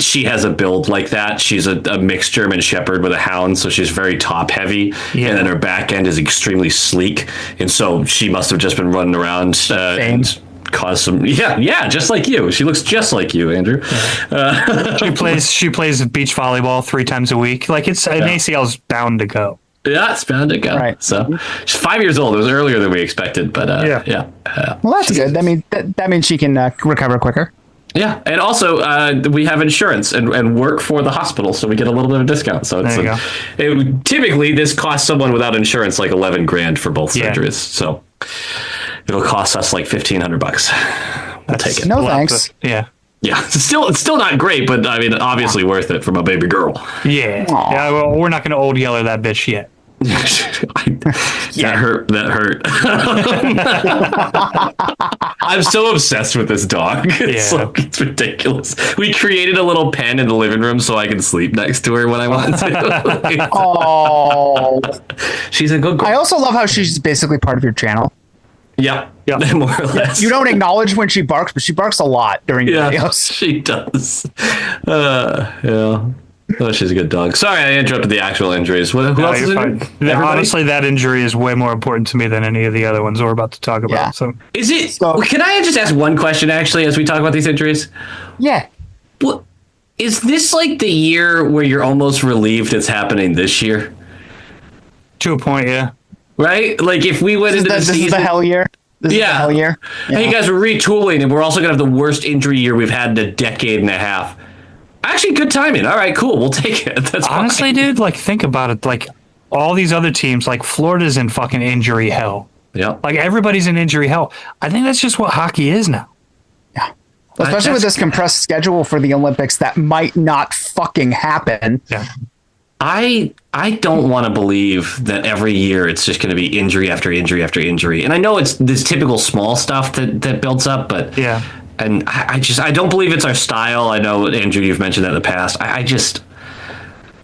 She has a build like that. She's a mixed German Shepherd with a hound, so she's very top heavy, and then her back end is extremely sleek, and so she must have just been running around and cause some just like you. She looks just like you, Andrew. She plays beach volleyball 3 times a week. Like an ACL's bound to go. Yeah, it's bound to go. Right. So she's 5 years old. It was earlier than we expected, but well, that's good. That means she can recover quicker. Yeah, and also we have insurance and work for the hospital, so we get a little bit of a discount. So typically this costs someone without insurance like $11,000 for both surgeries. So it'll cost us like $1,500. We'll take it. No thanks. Yeah. It's still not great, but I mean, obviously worth it from a baby girl. Yeah. Aww. Yeah. Well, we're not going to old yeller that bitch yet. That hurt. I'm so obsessed with this dog. It's ridiculous. We created a little pen in the living room so I can sleep next to her when I want to. Oh, she's a good girl. I also love how she's basically part of your channel. Yeah, more or less. You don't acknowledge when she barks, but she barks a lot during your videos. She does. Oh, she's a good dog. Sorry, I interrupted the actual injuries. Who else is injured? Honestly, that injury is way more important to me than any of the other ones we're about to talk about. Yeah. So, is it? Can I just ask one question, actually, as we talk about these injuries? Yeah. Well, is this like the year where you're almost relieved it's happening this year? To a point, yeah. Right? Like if we went into the season, this is the hell year. This is the hell year. Yeah. Hey guys, we're retooling, and we're also gonna have the worst injury year we've had in a decade and a half. Actually, good timing. All right, cool. We'll take it. That's honestly, dude. Like, think about it. Like, all these other teams, like Florida's in fucking injury hell. Yeah. Like everybody's in injury hell. I think that's just what hockey is now. Yeah. Especially with this compressed schedule for the Olympics that might not fucking happen. Yeah. I don't want to believe that every year it's just going to be injury after injury after injury. And I know it's this typical small stuff that builds up, but and I don't believe it's our style. I know, Andrew, you've mentioned that in the past. It's just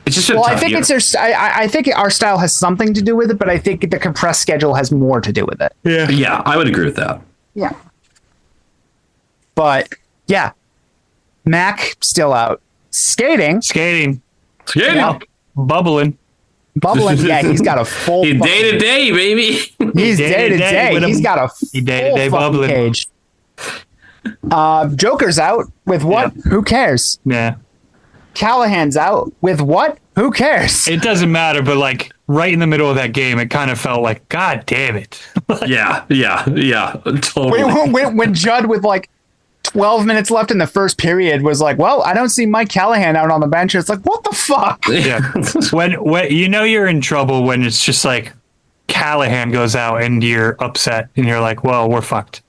I think I think our style has something to do with it, but I think the compressed schedule has more to do with it. Yeah, I would agree with that. Yeah. But yeah, Mac still out skating. Yeah. Bubbling. Yeah, he's got a full. He's day to day, baby. He's day to day. He's got a full bubbling cage. Joker's out with what? Yeah. Who cares? Yeah. Callahan's out with what? Who cares? It doesn't matter, but like right in the middle of that game, it kind of felt like, God damn it. Yeah, totally. When Judd with like 12 minutes left in the first period was like, well, I don't see Mike Callahan out on the bench. It's like, what the fuck? Yeah. when you know you're in trouble when it's just like Callahan goes out and you're upset and you're like, well, we're fucked.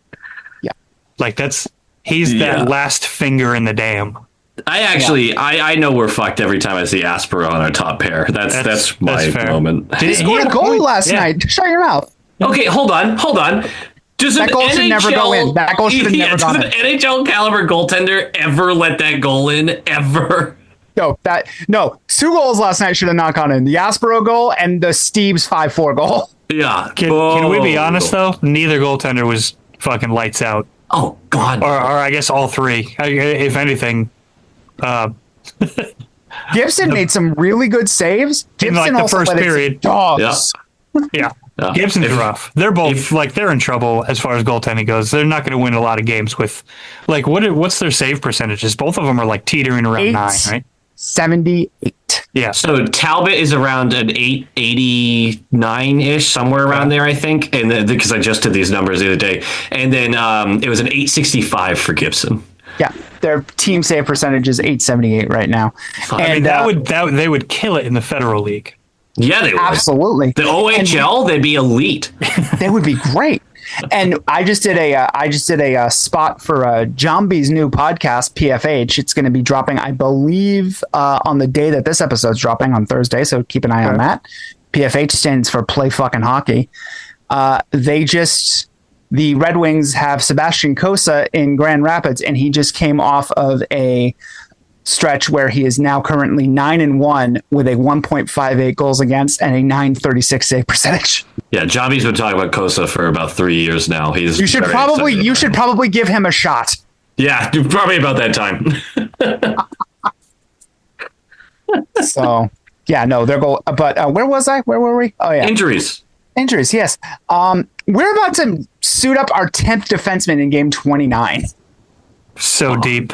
Yeah. Like he's that last finger in the dam. I know we're fucked every time I see Aspero on our top pair. That's my moment. He scored a goal last night. Shut your mouth. Okay, hold on. That goal should never go in. That goal should have never gone in. Does an NHL caliber goaltender ever let that goal in? Ever? No, 2 goals last night should have not gone in. The Aspero goal and the Steves 5-4 goal. Yeah. Can we be honest though? Neither goaltender was fucking lights out. Oh God. Or I guess all three. If anything. Gibson made some really good saves. Gibson in like the first period. Dogs. Yeah. Gibson's rough. They're both they're in trouble as far as goaltending goes. They're not going to win a lot of games with like what's their save percentages? Both of them are like teetering around 9, right? 78. Yeah. So Talbot is around an 889-ish, somewhere around there, I think. And because I just did these numbers the other day. And then it was an 865 for Gibson. Yeah. Their team save percentage is 878 right now. I mean, they would kill it in the Federal League. Yeah, they would. Absolutely. The OHL, they'd be elite. They would be great. And I just did a spot for Jambi's new podcast, PFH. It's going to be dropping, I believe, on the day that this episode's dropping on Thursday. So keep an eye on that. PFH stands for Play Fucking Hockey. The Red Wings have Sebastian Cossa in Grand Rapids, and he just came off of a stretch where he is now currently 9-1 with a 1.58 goals against and a 936 save percentage. Yeah, Jambi's been talking about Cossa for about 3 years now. You should probably give him a shot. Yeah, probably about that time. So, yeah, no, they're going. But where was I? Where were we? Oh yeah, Injuries, yes. We're about to suit up our 10th defenseman in game 29. So deep.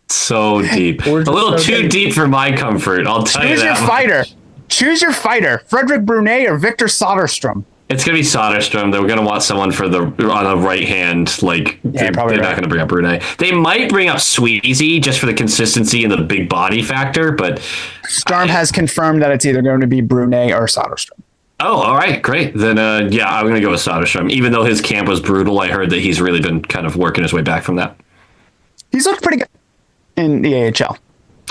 So deep. A little too deep for my comfort, I'll tell you that. Choose your fighter. Frederick Brunet or Victor Soderstrom. It's going to be Soderstrom. They're going to want someone on the right hand. Like, they're not going to bring up Brunet. They might bring up Sweezy just for the consistency and the big body factor, but Storm has confirmed that it's either going to be Brunet or Soderstrom. Oh, all right, great. Then, I'm going to go with Soderstrom. Even though his camp was brutal, I heard that he's really been kind of working his way back from that. He's looked pretty good in the AHL.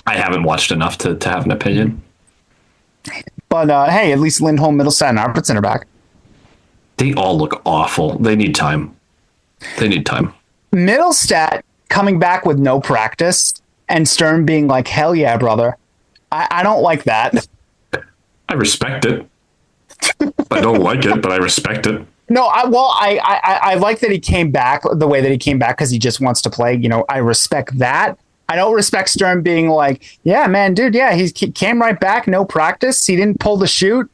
I haven't watched enough to have an opinion. But, hey, at least Lindholm, Middlestat, and Alfredson are back. They all look awful. They need time. Middlestat coming back with no practice and Stern being like, hell yeah, brother. I don't like that. I respect it. I don't like it, but I respect it. No, I like that he came back the way that he came back because he just wants to play. You know, I respect that. I don't respect Stern being like, yeah, man, dude, yeah, he came right back, no practice. He didn't pull the shoot,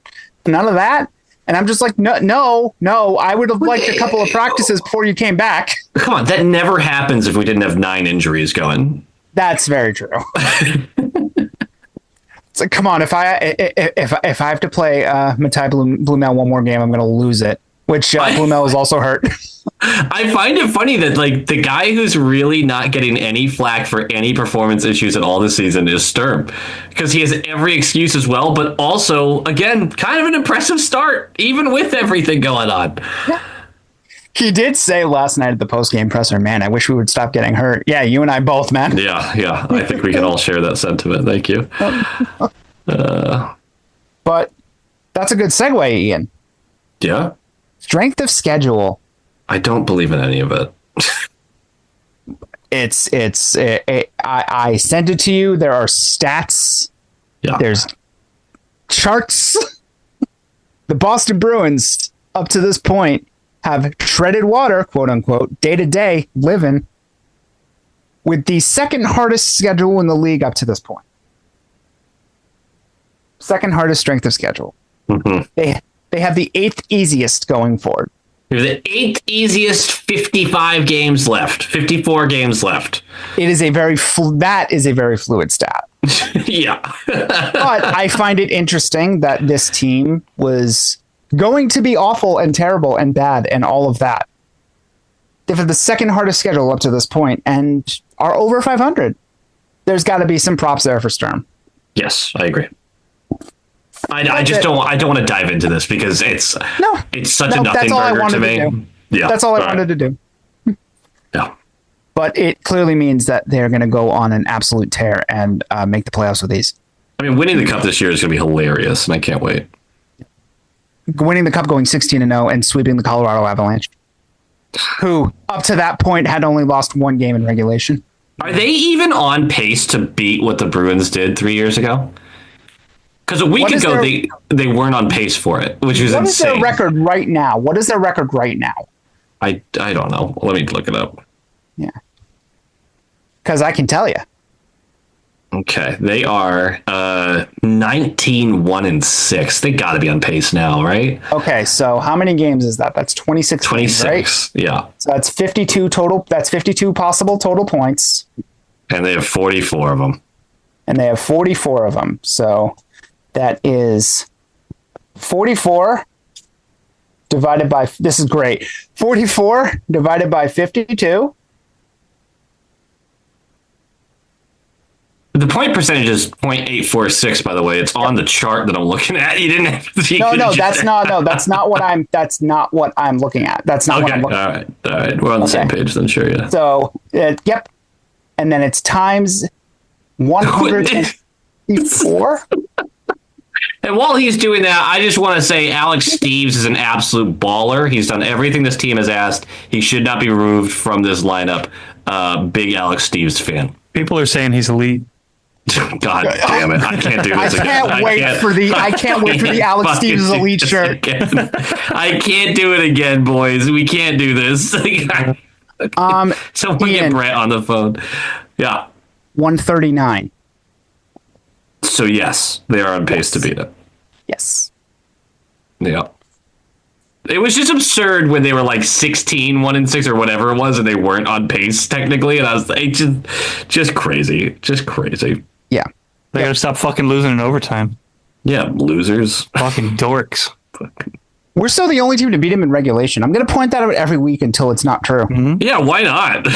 none of that. And I'm just like, no, I would have liked a couple of practices before you came back. Come on, that never happens if we didn't have 9 injuries going. That's very true. It's like, come on, if I have to play Matai Blumel one more game, I'm going to lose it. Which Blumel is also hurt. I find it funny that like the guy who's really not getting any flack for any performance issues at all this season is Sturm, because he has every excuse as well, but also again kind of an impressive start even with everything going on. Yeah. He did say last night at the post-game presser, man, I wish we would stop getting hurt. Yeah, you and I both, man. Yeah. I think we can all share that sentiment. Thank you. But that's a good segue, Ian. Yeah. Strength of schedule. I don't believe in any of it. I sent it to you. There are stats. Yeah. There's charts. The Boston Bruins, up to this point, have treaded water, quote unquote, day to day, living with the second hardest schedule in the league up to this point. Second hardest strength of schedule. Mm-hmm. They have the 8th easiest going forward. They're the 8th easiest 55 games left, 54 games left. It is a very that is a very fluid stat. Yeah. But I find it interesting that this team was going to be awful and terrible and bad and all of that. They've had the second hardest schedule up to this point and are over 500. There's got to be some props there for Sturm. Yes, I agree. I just don't want to dive into this because it's such a nothing burger to me. Yeah, that's all I wanted to do. Yeah, but it clearly means that they're going to go on an absolute tear and make the playoffs with these. I mean, winning the cup this year is going to be hilarious, and I can't wait. Winning the cup, going 16-0, and sweeping the Colorado Avalanche, who up to that point had only lost one game in regulation. Are they even on pace to beat what the Bruins did 3 years ago? Because a week ago, they weren't on pace for it, which was insane. What is their record right now? What is their record right now? I don't know. Let me look it up. Yeah. Because I can tell you. Okay. They are 19-1-6. They got to be on pace now, right? Okay. So how many games is that? That's 26 26, games, right? Yeah. So that's 52 total. That's 52 possible total points. And they have 44 of them. So that is 44 divided by, this is great, 44 divided by 52. The point percentage is .846. By the way, it's on the chart that I'm looking at. You didn't have to. No, that's not what I'm looking at. That's not what I'm looking at. All right. We're on the same page then. Sure, yeah. So, yep. And then it's times 154. And while he's doing that, I just want to say Alex Steves is an absolute baller. He's done everything this team has asked. He should not be removed from this lineup. Big Alex Steves fan. People are saying he's elite. God damn it! I can't do this again. I can't wait for the Alex Steves elite shirt. I can't do it again, boys. We can't do this. Someone get Brett on the phone. Yeah. 139. So yes, they are on pace to beat it. Yes. Yeah. It was just absurd when they were like 16, 1-6 or whatever it was, and they weren't on pace technically, and I was like, just crazy. Just crazy. Yeah. They gotta stop fucking losing in overtime. Yeah, losers. Fucking dorks. We're still the only team to beat him in regulation. I'm going to point that out every week until it's not true. Mm-hmm. Yeah, why not?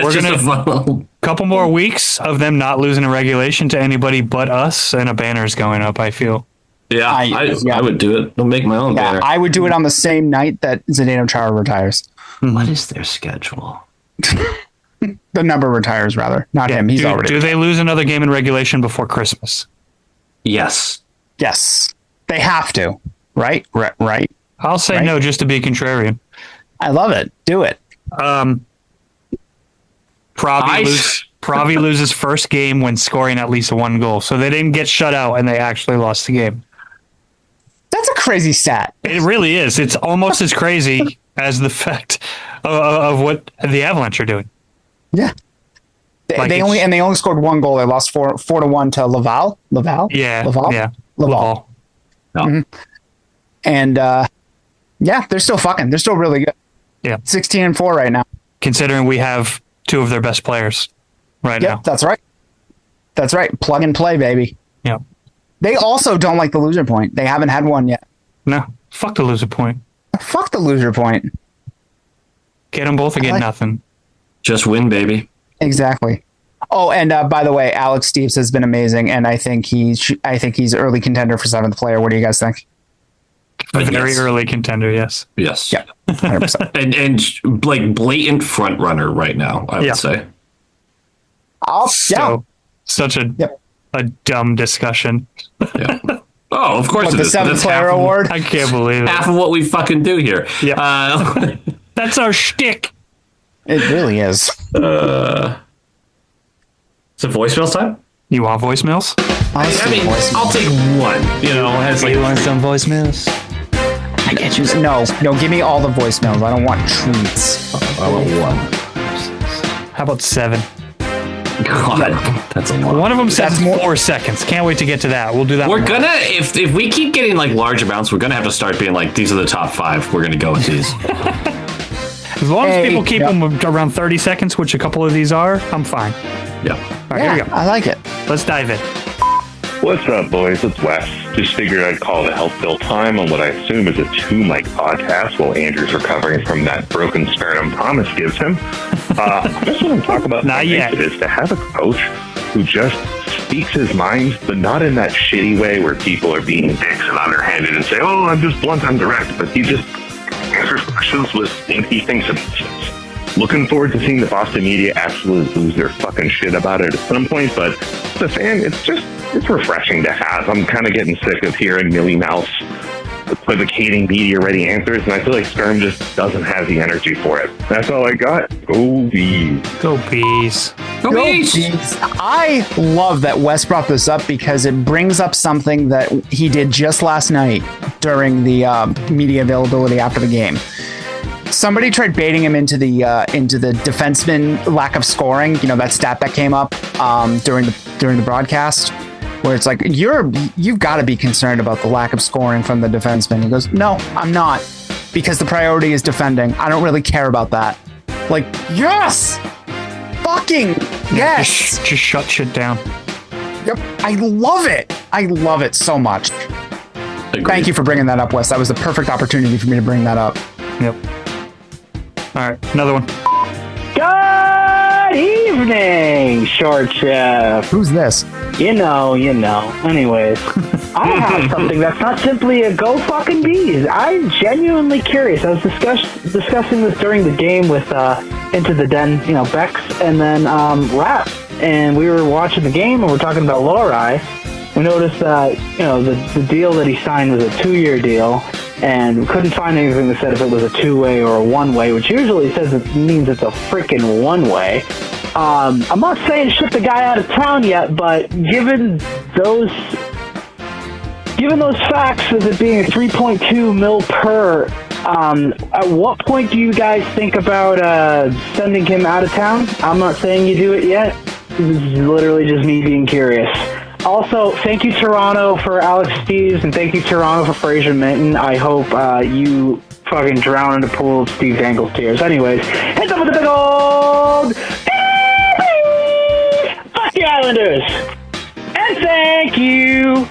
We're gonna couple more weeks of them not losing in regulation to anybody but us, and a banner's going up. I feel. Yeah, I would do it. I'll make my own banner. I would do it on the same night that Zdeno Chara retires. What is their schedule? The number retires, rather. Not him. He's already. Do they lose another game in regulation before Christmas? Yes. Yes. They have to. Right? Right. I'll say no just to be contrarian. I love it. Do it. Pravi loses first game when scoring at least one goal. So they didn't get shut out and they actually lost the game. That's a crazy stat. It really is. It's almost as crazy as the fact of what the Avalanche are doing. Yeah. They only scored one goal. They lost 4-1 to Laval. Yeah. Laval. Yeah. Laval. No. Mm-hmm. And they're still fucking. They're still really good. Yeah. 16-4 right now. Considering we have two of their best players right now. That's right. That's right. Plug and play, baby. Yeah. They also don't like the loser point. They haven't had one yet. No. Fuck the loser point. Fuck the loser point. Get them both again, nothing. Just win, baby. Exactly. Oh, and by the way, Alex Steves has been amazing, and I think he's early contender for 7th player. What do you guys think? A very early contender, yes. Yes. Yeah. 100%. and like blatant front runner right now, I would say. Such a dumb discussion. Yeah. Oh, of course the 7th player award? I can't believe it. Half of what we fucking do here. Yeah. That's our shtick. It really is. Is it voicemail time? You want voicemails? I'll take one. You want some voicemails? I can't use No, give me all the voicemails. I don't want treats. I want one. How about 7? God, that's a lot. One of them says 4 seconds. Can't wait to get to that. We'll do that. We're gonna if we keep getting like large amounts, we're gonna have to start being like, these are the top 5. We're gonna go with these. As long as people keep them around 30 seconds, which a couple of these are, I'm fine. Yeah. All right, here we go. I like it. Let's dive in. What's up, boys? It's Wes. Just figured I'd call it health bill time on what I assume is a 2-mic podcast while Andrew's recovering from that broken sternum Thomas gives him. I just want to talk about how nice it is to have a coach who just speaks his mind, but not in that shitty way where people are being dicks and underhanded and say, oh, I'm just blunt, I'm direct. But he just answers questions with things he thinks it makes sense. Looking forward to seeing the Boston media absolutely lose their fucking shit about it at some point, but as a fan, it's refreshing to have. I'm kind of getting sick of hearing Millie Mouse equivocating media-ready answers, and I feel like Sturm just doesn't have the energy for it. That's all I got. Go Bees. Go Bees. Go Bees. I love that Wes brought this up because it brings up something that he did just last night during the media availability after the game. Somebody tried baiting him into the defenseman lack of scoring. You know, that stat that came up during the broadcast, where it's like you've got to be concerned about the lack of scoring from the defenseman. He goes, no, I'm not, because the priority is defending. I don't really care about that. Like, yes, fucking yes. Just shut shit down. Yep, I love it. I love it so much. Agreed. Thank you for bringing that up, Wes. That was the perfect opportunity for me to bring that up. Yep. All right, another one. Guys! Good evening, Short Chef. Who's this? You know. Anyways, I have something that's not simply a go fucking bees. I'm genuinely curious. I was discussing this during the game with Into the Den, Bex, and then Rap. And we were watching the game and we're talking about Lorai. We noticed that, the deal that he signed was a 2-year deal. And we couldn't find anything that said if it was a 2-way or a 1-way, which usually says it means it's a freaking 1-way. I'm not saying ship the guy out of town yet, but given those facts of it being a 3.2 mil per, at what point do you guys think about sending him out of town? I'm not saying you do it yet. This is literally just me being curious. Also, thank you, Toronto, for Alex Steves, and thank you, Toronto, for Fraser Minton. I hope you fucking drown in a pool of Steve Dangle's tears. Anyways, heads up with the big old... Fuck the Islanders! And thank you!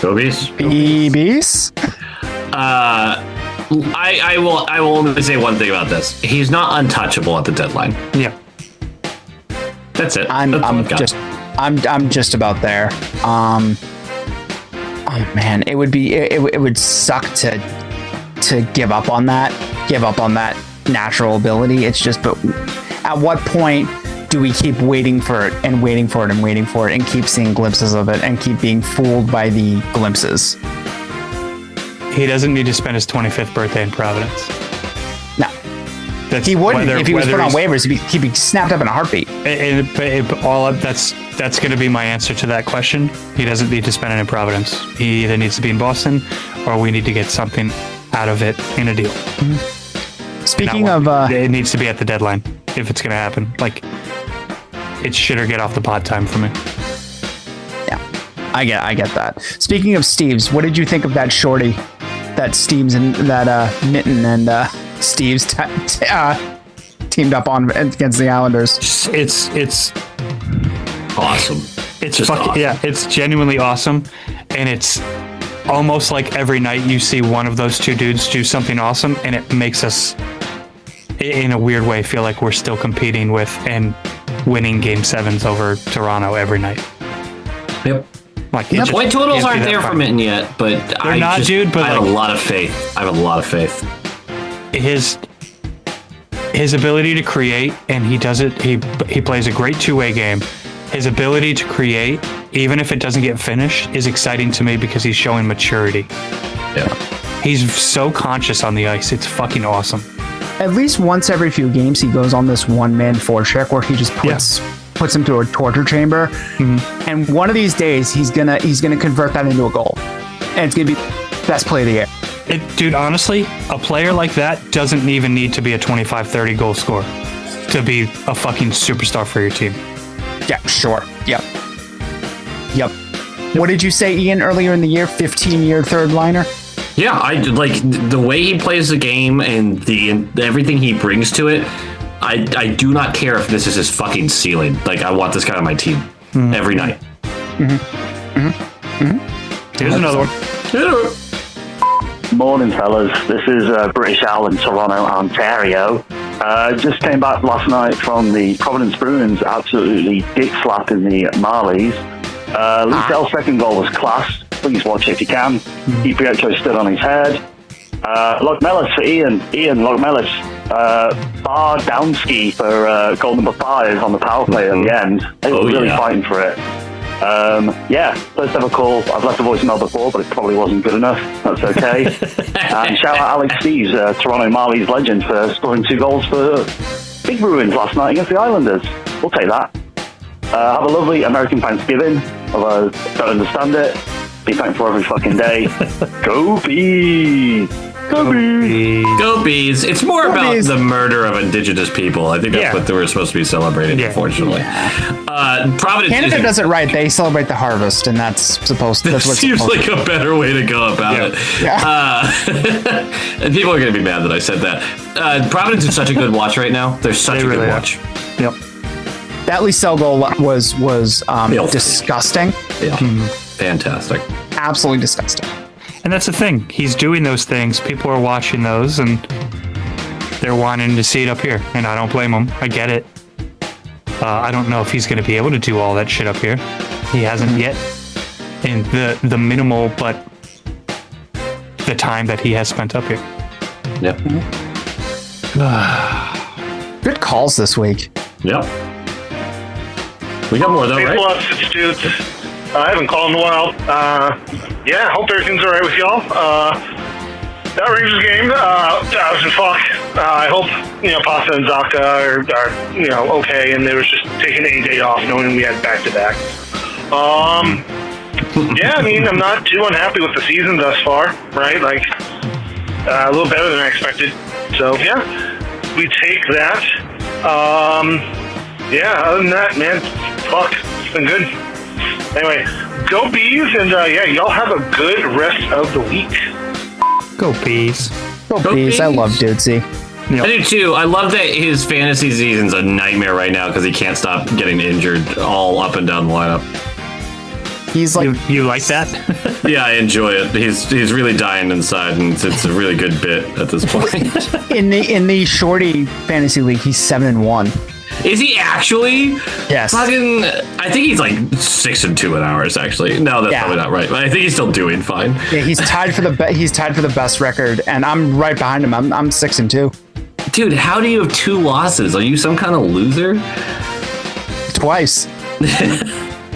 Go Bees. BBs? I will only say one thing about this. He's not untouchable at the deadline. Yeah. That's it. I'm just about there. Oh man, it would suck to give up on that natural ability. It's just, but at what point do we keep waiting for it and waiting for it and waiting for it and keep seeing glimpses of it and keep being fooled by the glimpses? He doesn't need to spend his 25th birthday in Providence. No. He wouldn't if he was put on he's- waivers. He'd be snapped up in a heartbeat. That's going to be my answer to that question. He doesn't need to spend it in Providence. He either needs to be in Boston, or we need to get something out of it in a deal. Speaking of, it needs to be at the deadline if it's going to happen. Like, it's shit or get off the pot time for me. yeah, I get that. Speaking of Steves, what did you think of that shorty, that Steves and that Mitten and Steves teamed up on against the Islanders? It's Awesome. It's Just fucking awesome. Yeah, it's genuinely awesome, and it's almost like every night you see one of those two dudes do something awesome, and it makes us, in a weird way, feel like we're still competing with and winning Game 7s over Toronto every night. Yep. Like, Yep. Point totals can't be aren't that there far. for Minton yet, but They're not, dude, but I have like- a lot of faith. His ability to create, and he does it. He plays a great 2-way game. His ability to create, even if it doesn't get finished, is exciting to me because he's showing maturity. Yeah. He's so conscious on the ice. It's fucking awesome. At least once every few games, he goes on this one-man forecheck where he just puts him through a torture chamber. Mm-hmm. And one of these days, he's gonna convert that into a goal, and it's gonna be best play of the year. Dude, honestly, a player like that doesn't even need to be a 25-30 goal scorer to be a fucking superstar for your team. Yeah, sure. Yep. What did you say, Ian, earlier in the year? 15-year third liner? Yeah, I like the way he plays the game and everything he brings to it. I do not care if this is his fucking ceiling. Like, I want this guy on my team every night. Here's another one. Morning, fellas. This is British Al in Toronto, Ontario. Just came back last night from the Providence Bruins absolutely dick slapping the Marlies. Liddell's second goal was class. Please watch it if you can. Pietro stood on his head. Lockmellis for Ian. Lockmellis. Bar Downski for goal number 5 on the power play at the end. They were really fighting for it. First ever call. I've left a voicemail before, but it probably wasn't good enough. That's okay. And shout out Alex Steves, Toronto Marlies legend, for scoring 2 goals for Big Bruins last night against the Islanders. We'll take that. Have a lovely American Thanksgiving, although I don't understand it. Be thankful every fucking day. Go Bees! Go Bees! Go Bees. It's more about Bees. the murder of indigenous people. I think that's what they were supposed to be celebrating, unfortunately. Providence Canada does it right. They celebrate the harvest, and that's what seems like a better way to go about it. Yeah. And people are going to be mad that I said that. Providence is such a good watch right now. They're such a good watch. Yep. That Lysell goal was disgusting. Yeah. Fantastic. Absolutely disgusting. And that's the thing. He's doing those things. People are watching those, and they're wanting to see it up here, and I don't blame them. I get it. I don't know if he's going to be able to do all that shit up here. He hasn't yet. In the minimal, but the time that he has spent up here. Yep. Good calls this week. Yep. We got more though, Hey, right? plus, it's Dudes. I haven't called in a while. Yeah, hope everything's alright with y'all. That Rangers game, that was in fuck. I hope, Pasta and Zaka are okay, and they was just taking a day off knowing we had back-to-back. Yeah, I mean, I'm not too unhappy with the season thus far, right? Like, a little better than I expected. So, yeah, we take that. Yeah, other than that, man, fuck, it's been good. Anyway, go Bees, and yeah, y'all have a good rest of the week. Go Bees. Go Go Bees. I Bees. love Dudesy. I do too. I love that his fantasy season's a nightmare right now because he can't stop getting injured all up and down the lineup. He's like, You like that? Yeah, I enjoy it. He's really dying inside, and it's a really good bit at this point. in the shorty fantasy league, he's 7-1. Is he actually? Yes. Fucking, I think he's like 6-2 in hours. Actually, no, that's Yeah. probably not right. But I think he's still doing fine. Yeah, he's tied for the best record, and I'm right behind him. I'm 6-2. Dude, how do you have 2 losses? Are you some kind of loser? Twice.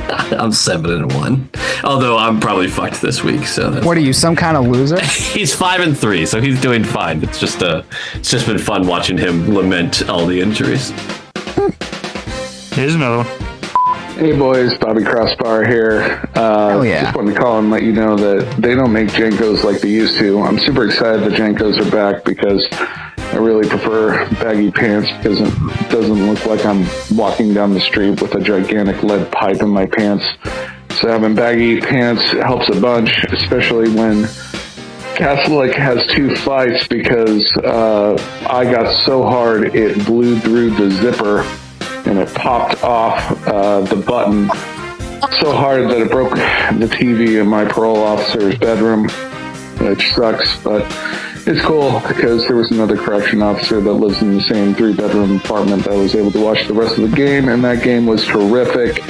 I'm 7-1. Although I'm probably fucked this week. So that's What are you, some kind of loser? He's 5-3, so he's doing fine. It's just been fun watching him lament all the injuries. Here's another one. Hey boys, Bobby Crossbar here. Oh yeah. Just wanted to call and let you know that they don't make Jankos like they used to. I'm super excited that Jankos are back because I really prefer baggy pants because it doesn't look like I'm walking down the street with a gigantic lead pipe in my pants. So having baggy pants helps a bunch, especially when Catholic has 2 fights because I got so hard it blew through the zipper and it popped off the button so hard that it broke the TV in my parole officer's bedroom, which sucks, but it's cool because there was another correction officer that lives in the same 3-bedroom apartment that was able to watch the rest of the game, and that game was terrific.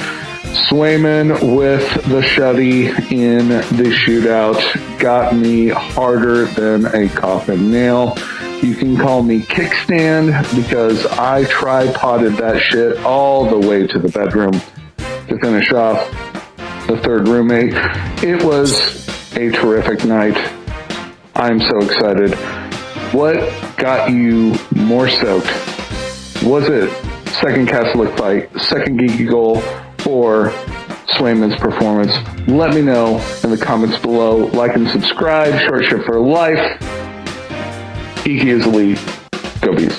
Swayman with the shutty in the shootout got me harder than a coffin nail. You can call me kickstand because I tripoded that shit all the way to the bedroom to finish off the 3rd roommate. It was a terrific night. I'm so excited. What got you more stoked? Was it second Catholic fight, second geeky goal, or Swayman's performance? Let me know in the comments below. Like and subscribe. Short Ship for life. Geeky is elite. Go Bees.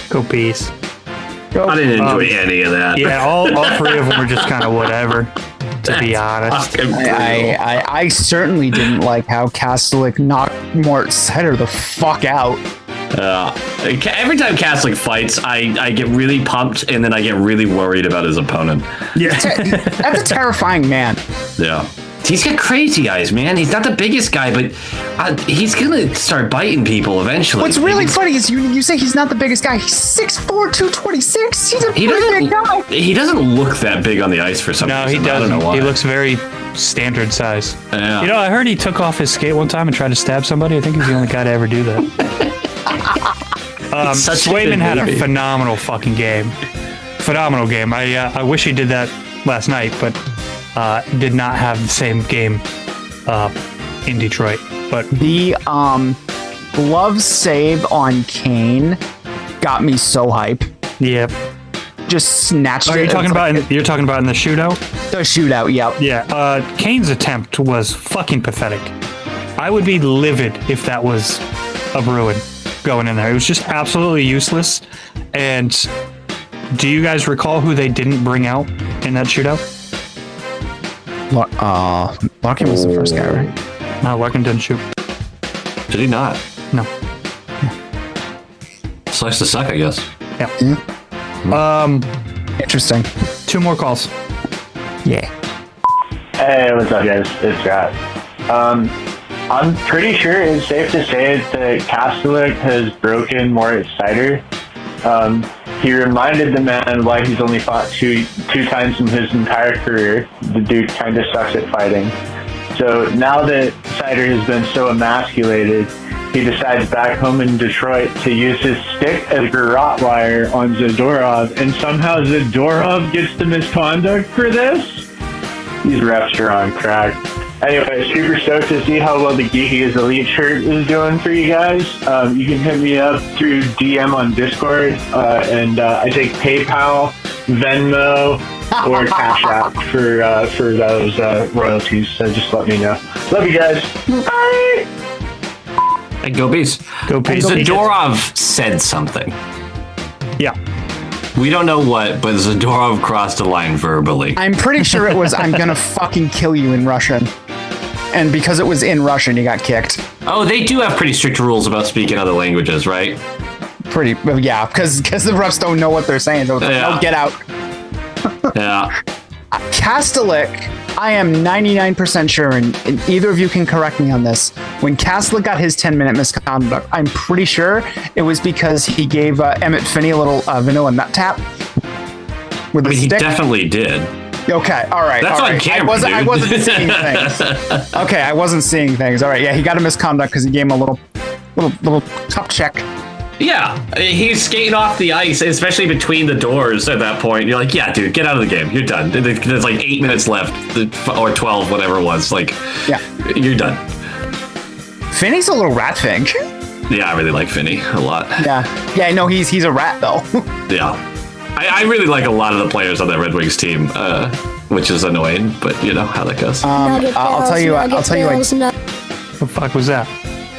Go Bees. I didn't enjoy any of that. Yeah, all 3 of them were just kind of whatever, to be honest. Fucking brutal. I certainly didn't like how Catholic knocked Mort Setter the fuck out. Every time Catholic fights, I get really pumped, and then I get really worried about his opponent. That's a terrifying man. Yeah. He's got crazy eyes, man. He's not the biggest guy, but he's gonna start biting people eventually. What's really funny is you say he's not the biggest guy. He's 6'4", 226. He's a pretty big guy. He doesn't look that big on the ice for some No, reason. he I don't doesn't. know why. He looks very standard size. Yeah. I heard he took off his skate one time and tried to stab somebody. I think he's the only guy to ever do that. Such a Swayman good had a movie. phenomenal fucking game. Phenomenal game. I wish he did that last night, but did not have the same game in Detroit. But The glove save on Kane got me so hype. yeah, Just snatched are it. you talking It's about? like You're talking about in the shootout? the shootout? Yep. Yeah. Kane's attempt was fucking pathetic. I would be livid if that was a Bruin going in there. It was just absolutely useless. And do you guys recall who they didn't bring out in that shootout? Larkin was the first guy, right? No, Larkin didn't shoot. Did he not? No. Sucks to suck, I guess. Yeah. Interesting. 2 more calls. Yeah. Hey, what's up, guys? It's Scott. I'm pretty sure it's safe to say that Castellic has broken Moritz Sider. He reminded the man why he's only fought two times in his entire career. The dude kind of sucks at fighting. So now that Sider has been so emasculated, he decides back home in Detroit to use his stick as a Rottweiler on Zadorov, and somehow Zadorov gets the misconduct for this? These refs are on crack. Anyway, super stoked to see how well the Geeky is Elite shirt is doing for you guys. You can hit me up through DM on Discord, and I take PayPal, Venmo, or Cash App for those royalties. So just let me know. Love you guys. Bye. Hey, go Bees. Go Bees. Zadorov said something. Yeah. We don't know what, but Zadorov crossed the line verbally. I'm pretty sure it was "I'm gonna fucking kill you" in Russian, and because it was in Russian, he got kicked. Oh, they do have pretty strict rules about speaking other languages, right? Yeah, because the refs don't know what they're saying. So Yeah. no, get out. Yeah. Castellic, I am 99% sure, and either of you can correct me on this, when Castellic got his 10-minute misconduct, I'm pretty sure it was because he gave Emmett Finney a little vanilla nut tap with I a mean, he stick. definitely did. Okay, all right. That's all on right. camera, I dude. wasn't seeing things. Okay, I wasn't seeing things. All right, yeah, he got a misconduct because he gave him a little cup check. Yeah, he's skating off the ice, especially between the doors at that point. You're like, yeah, dude, get out of the game. You're done. There's like 8 minutes left, or 12, whatever it was. Like, Yeah. you're done. Finney's a little rat thing. Yeah, I really like Finney a lot. Yeah, I know he's a rat though. Yeah. I really like a lot of the players on that Red Wings team, which is annoying, but you know how that goes. I'll tell you. Like, The fuck was that?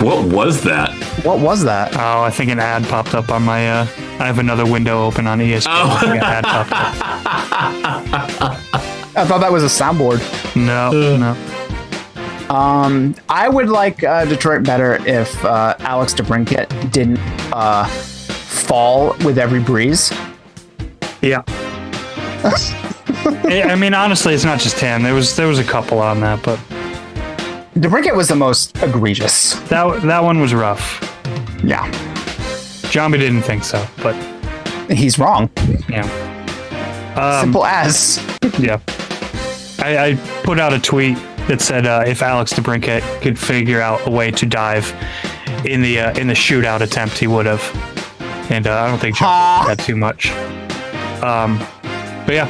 What was that? what was that? Oh, I think an ad popped up on my. I have another window open on ESPN. Oh. I think an ad popped up. I thought that was a soundboard. No. I would like Detroit better if Alex DeBrincat didn't fall with every breeze. Yeah. I mean, honestly, it's not just him. There was a couple on that, but DeBrincat was the most egregious. that one was rough. Yeah, Jambi didn't think so, but he's wrong. yeah. Simple as. Yeah. I put out a tweet that said if Alex DeBrincat could figure out a way to dive in the shootout attempt, he would have. And I don't think Jambi had too much. But yeah.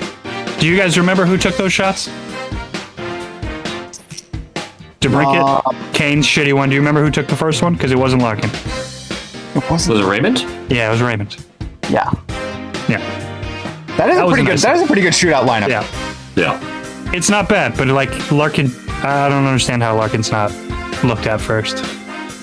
Do you guys remember who took those shots? DeBrincat, Kane's shitty one. Do you remember who took the first one? Because it wasn't Larkin. It wasn't. Was it Raymond? Yeah, it was Raymond. Yeah, Yeah. that is That a was pretty good. nice. That is a pretty good shootout lineup. Yeah. Yeah. It's not bad, but like Larkin, I don't understand how Larkin's not looked at first.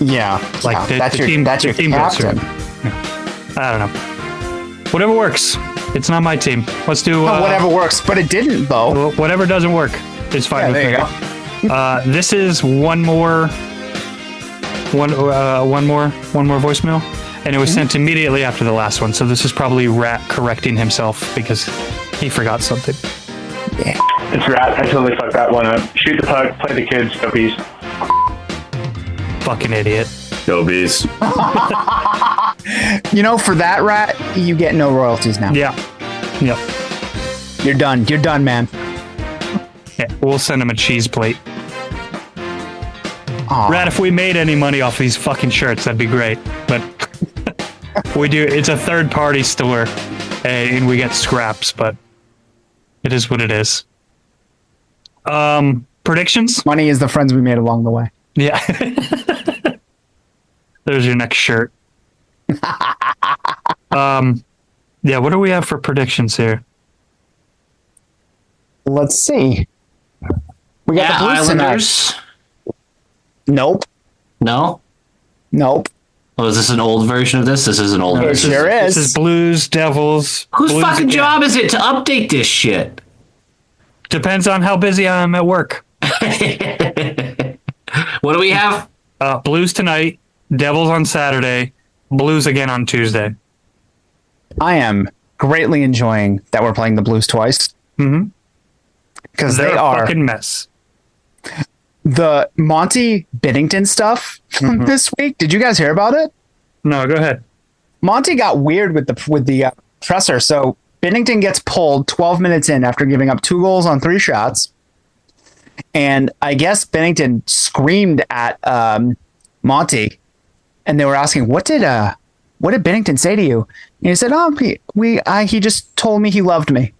Yeah, Like yeah, that's your team goes through captain. it. I don't know. Whatever works. It's not my team. Let's do Whatever works, but it didn't though. whatever doesn't work. It's fine Yeah, with there me. you go. This is one more voicemail, and it was sent immediately after the last one. So this is probably Rat correcting himself because he forgot something. It's Rat. I totally fucked that one up. Shoot the puck, play the kids, go Bees. Fucking idiot. Go Bees. You know, for that Rat, you get no royalties now. Yeah. Yep. You're done. You're done, man. Yeah. We'll send him a cheese plate. Aw. Rat, if we made any money off these fucking shirts, that'd be great. But we do. It's a third-party store, and we get scraps. But it is what it is. Predictions? Money is the friends we made along the way. Yeah. There's your next shirt. Yeah. What do we have for predictions here? Let's see. We got Yeah, the Blues tonight. Islanders. Nope. No? Nope. Oh, is this an old version of this? This is an old It version. sure This is. is Blues, Devils. Whose Blues fucking again. job is it to update this shit? Depends on how busy I am at work. What do we have? Blues tonight, Devils on Saturday, Blues again on Tuesday. I am greatly enjoying that we're playing the Blues twice. Mhm. Because They're they a are. fucking mess. The Monty Binnington stuff from this week. Did you guys hear about it? No, go ahead. Monty got weird with the presser. So Binnington gets pulled 12 minutes in after giving up 2 goals on 3 shots. And I guess Binnington screamed at Monty, and they were asking, what did Binnington say to you? And he said, "Oh, he just told me he loved me,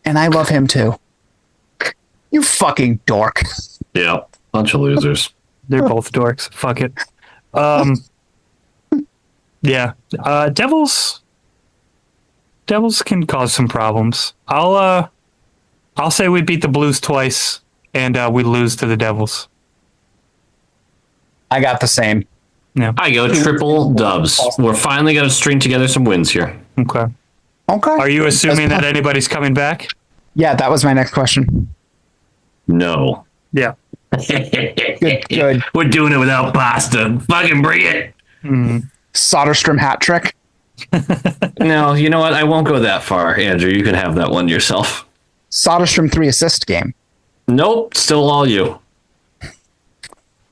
and I love him too." You fucking dork. Yeah, bunch of losers. They're both dorks. Fuck it. Yeah. Devils can cause some problems. I'll say we beat the Blues twice and we lose to the Devils. I got the same. Yeah. I go triple dubs. We're finally going to string together some wins here. Okay. Okay. Are you assuming that anybody's coming back? Yeah, that was my next question. No. Yeah. Good. We're doing it without pasta. Fucking bring it. Soderstrom hat trick. No, you know what? I won't go that far, Andrew. You can have that one yourself. Soderstrom 3 assist game. Nope, still all you.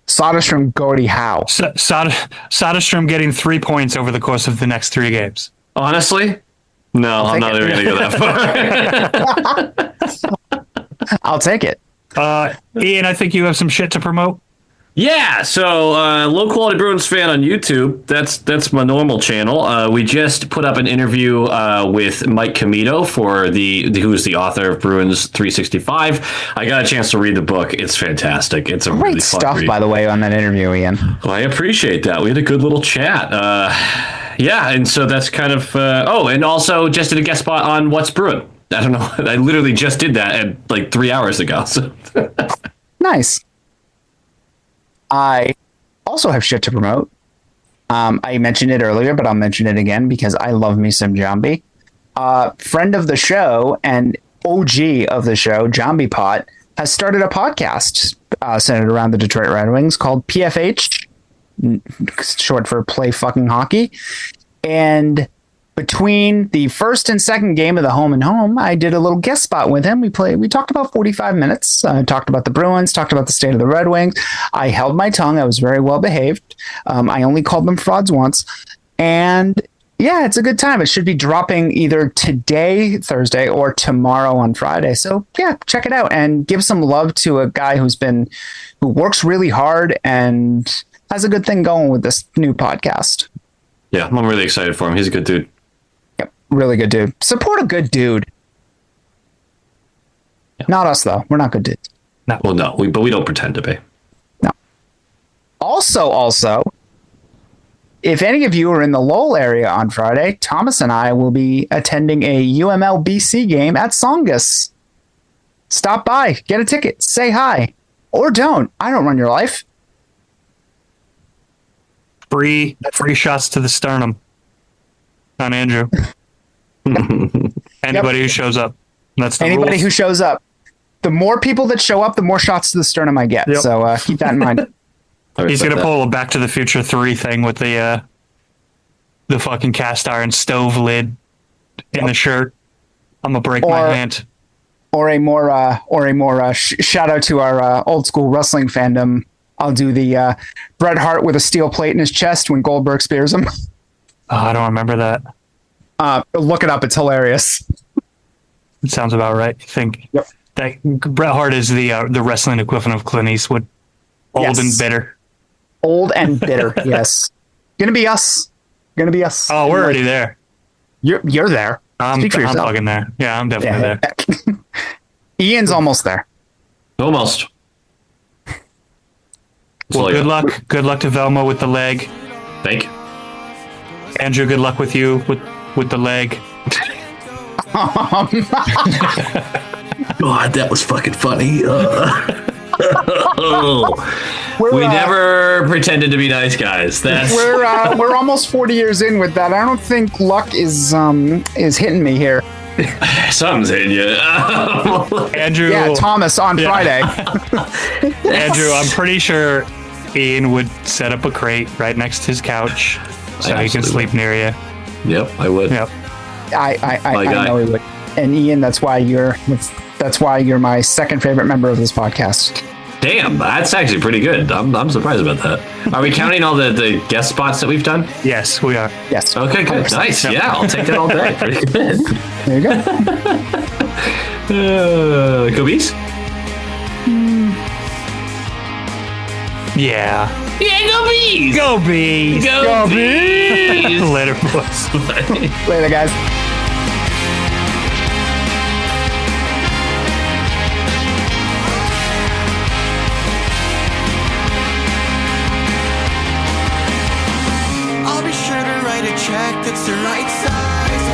Soderstrom Gordie Howe. Soderstrom getting 3 points over the course of the next 3 games. Honestly? No, I'm not even going to go that far. I'll take it. Ian, I think you have some shit to promote. Yeah, so Low Quality Bruins fan on YouTube. That's my normal channel. We just put up an interview with Mike Comito for who's the author of Bruins 365. I got a chance to read the book. It's fantastic. It's a Great really fun stuff, read. by the way, on that interview, Ian. Well, I appreciate that. We had a good little chat. Yeah, and so that's kind of... and also just did a guest spot on What's Bruin. I don't know. I literally just did that like 3 hours ago. So. Nice. I also have shit to promote. I mentioned it earlier, but I'll mention it again because I love me some Jambi. Friend of the show and OG of the show, Jambi Pot, has started a podcast centered around the Detroit Red Wings called PFH, short for Play Fucking Hockey. And between the first and second game of the home and home, I did a little guest spot with him. We talked about 45 minutes, talked about the Bruins, talked about the state of the Red Wings. I held my tongue. I was very well behaved. I only called them frauds once. And yeah, it's a good time. It should be dropping either today, Thursday, or tomorrow on Friday. So yeah, check it out and give some love to a guy who works really hard and has a good thing going with this new podcast. Yeah, I'm really excited for him. He's a good dude. Really good dude. Support a good dude. Yeah. Not us though. We're not good dudes. No. Well, no, but we don't pretend to be. No. Also, if any of you are in the Lowell area on Friday, Thomas and I will be attending a UML BC game at Songus. Stop by, get a ticket, say hi, or don't. I don't run your life. Free shots to the sternum on Andrew. Anybody who shows up. That's the Anybody rules. who shows up. The more people that show up, the more shots to the sternum I get. Yep. So keep that in mind. He's gonna pull a Back to the Future 3 thing with the fucking cast iron stove lid in the shirt. I'm gonna break my hand. Or a more shout out to our old school wrestling fandom. I'll do the Bret Hart with a steel plate in his chest when Goldberg spears him. Oh, I don't remember that. Look it up; it's hilarious. It sounds about right. I think that Bret Hart is the wrestling equivalent of Clint Eastwood. Old and bitter. Old and bitter. Yes. Gonna be us. Oh, we're already there. You're there. I'm fucking there. Yeah, I'm definitely there. Ian's almost there. Almost. Well, good luck. Good luck to Velma with the leg. Thank you. Andrew, good luck with you with the leg. God, that was fucking funny. We never pretended to be nice guys. We're almost 40 years in with that. I don't think luck is hitting me here. Something's hitting you. Andrew. Yeah, Thomas on Friday. Andrew, I'm pretty sure Ian would set up a crate right next to his couch so he can sleep near you. Yep, I would. Yep. I know he would. And Ian, that's why you're my second favorite member of this podcast. Damn, that's actually pretty good. I'm surprised about that. Are we counting all the guest spots that we've done? Yes, we are. Yes. Okay, good. 100%. Nice. Yeah, I'll take that all day. Pretty good. There you go. Go Bees? Yeah. Yeah, go Bees! Go Bees! Go Bees! Later, boys. Later, guys. I'll be sure to write a check that's the right size.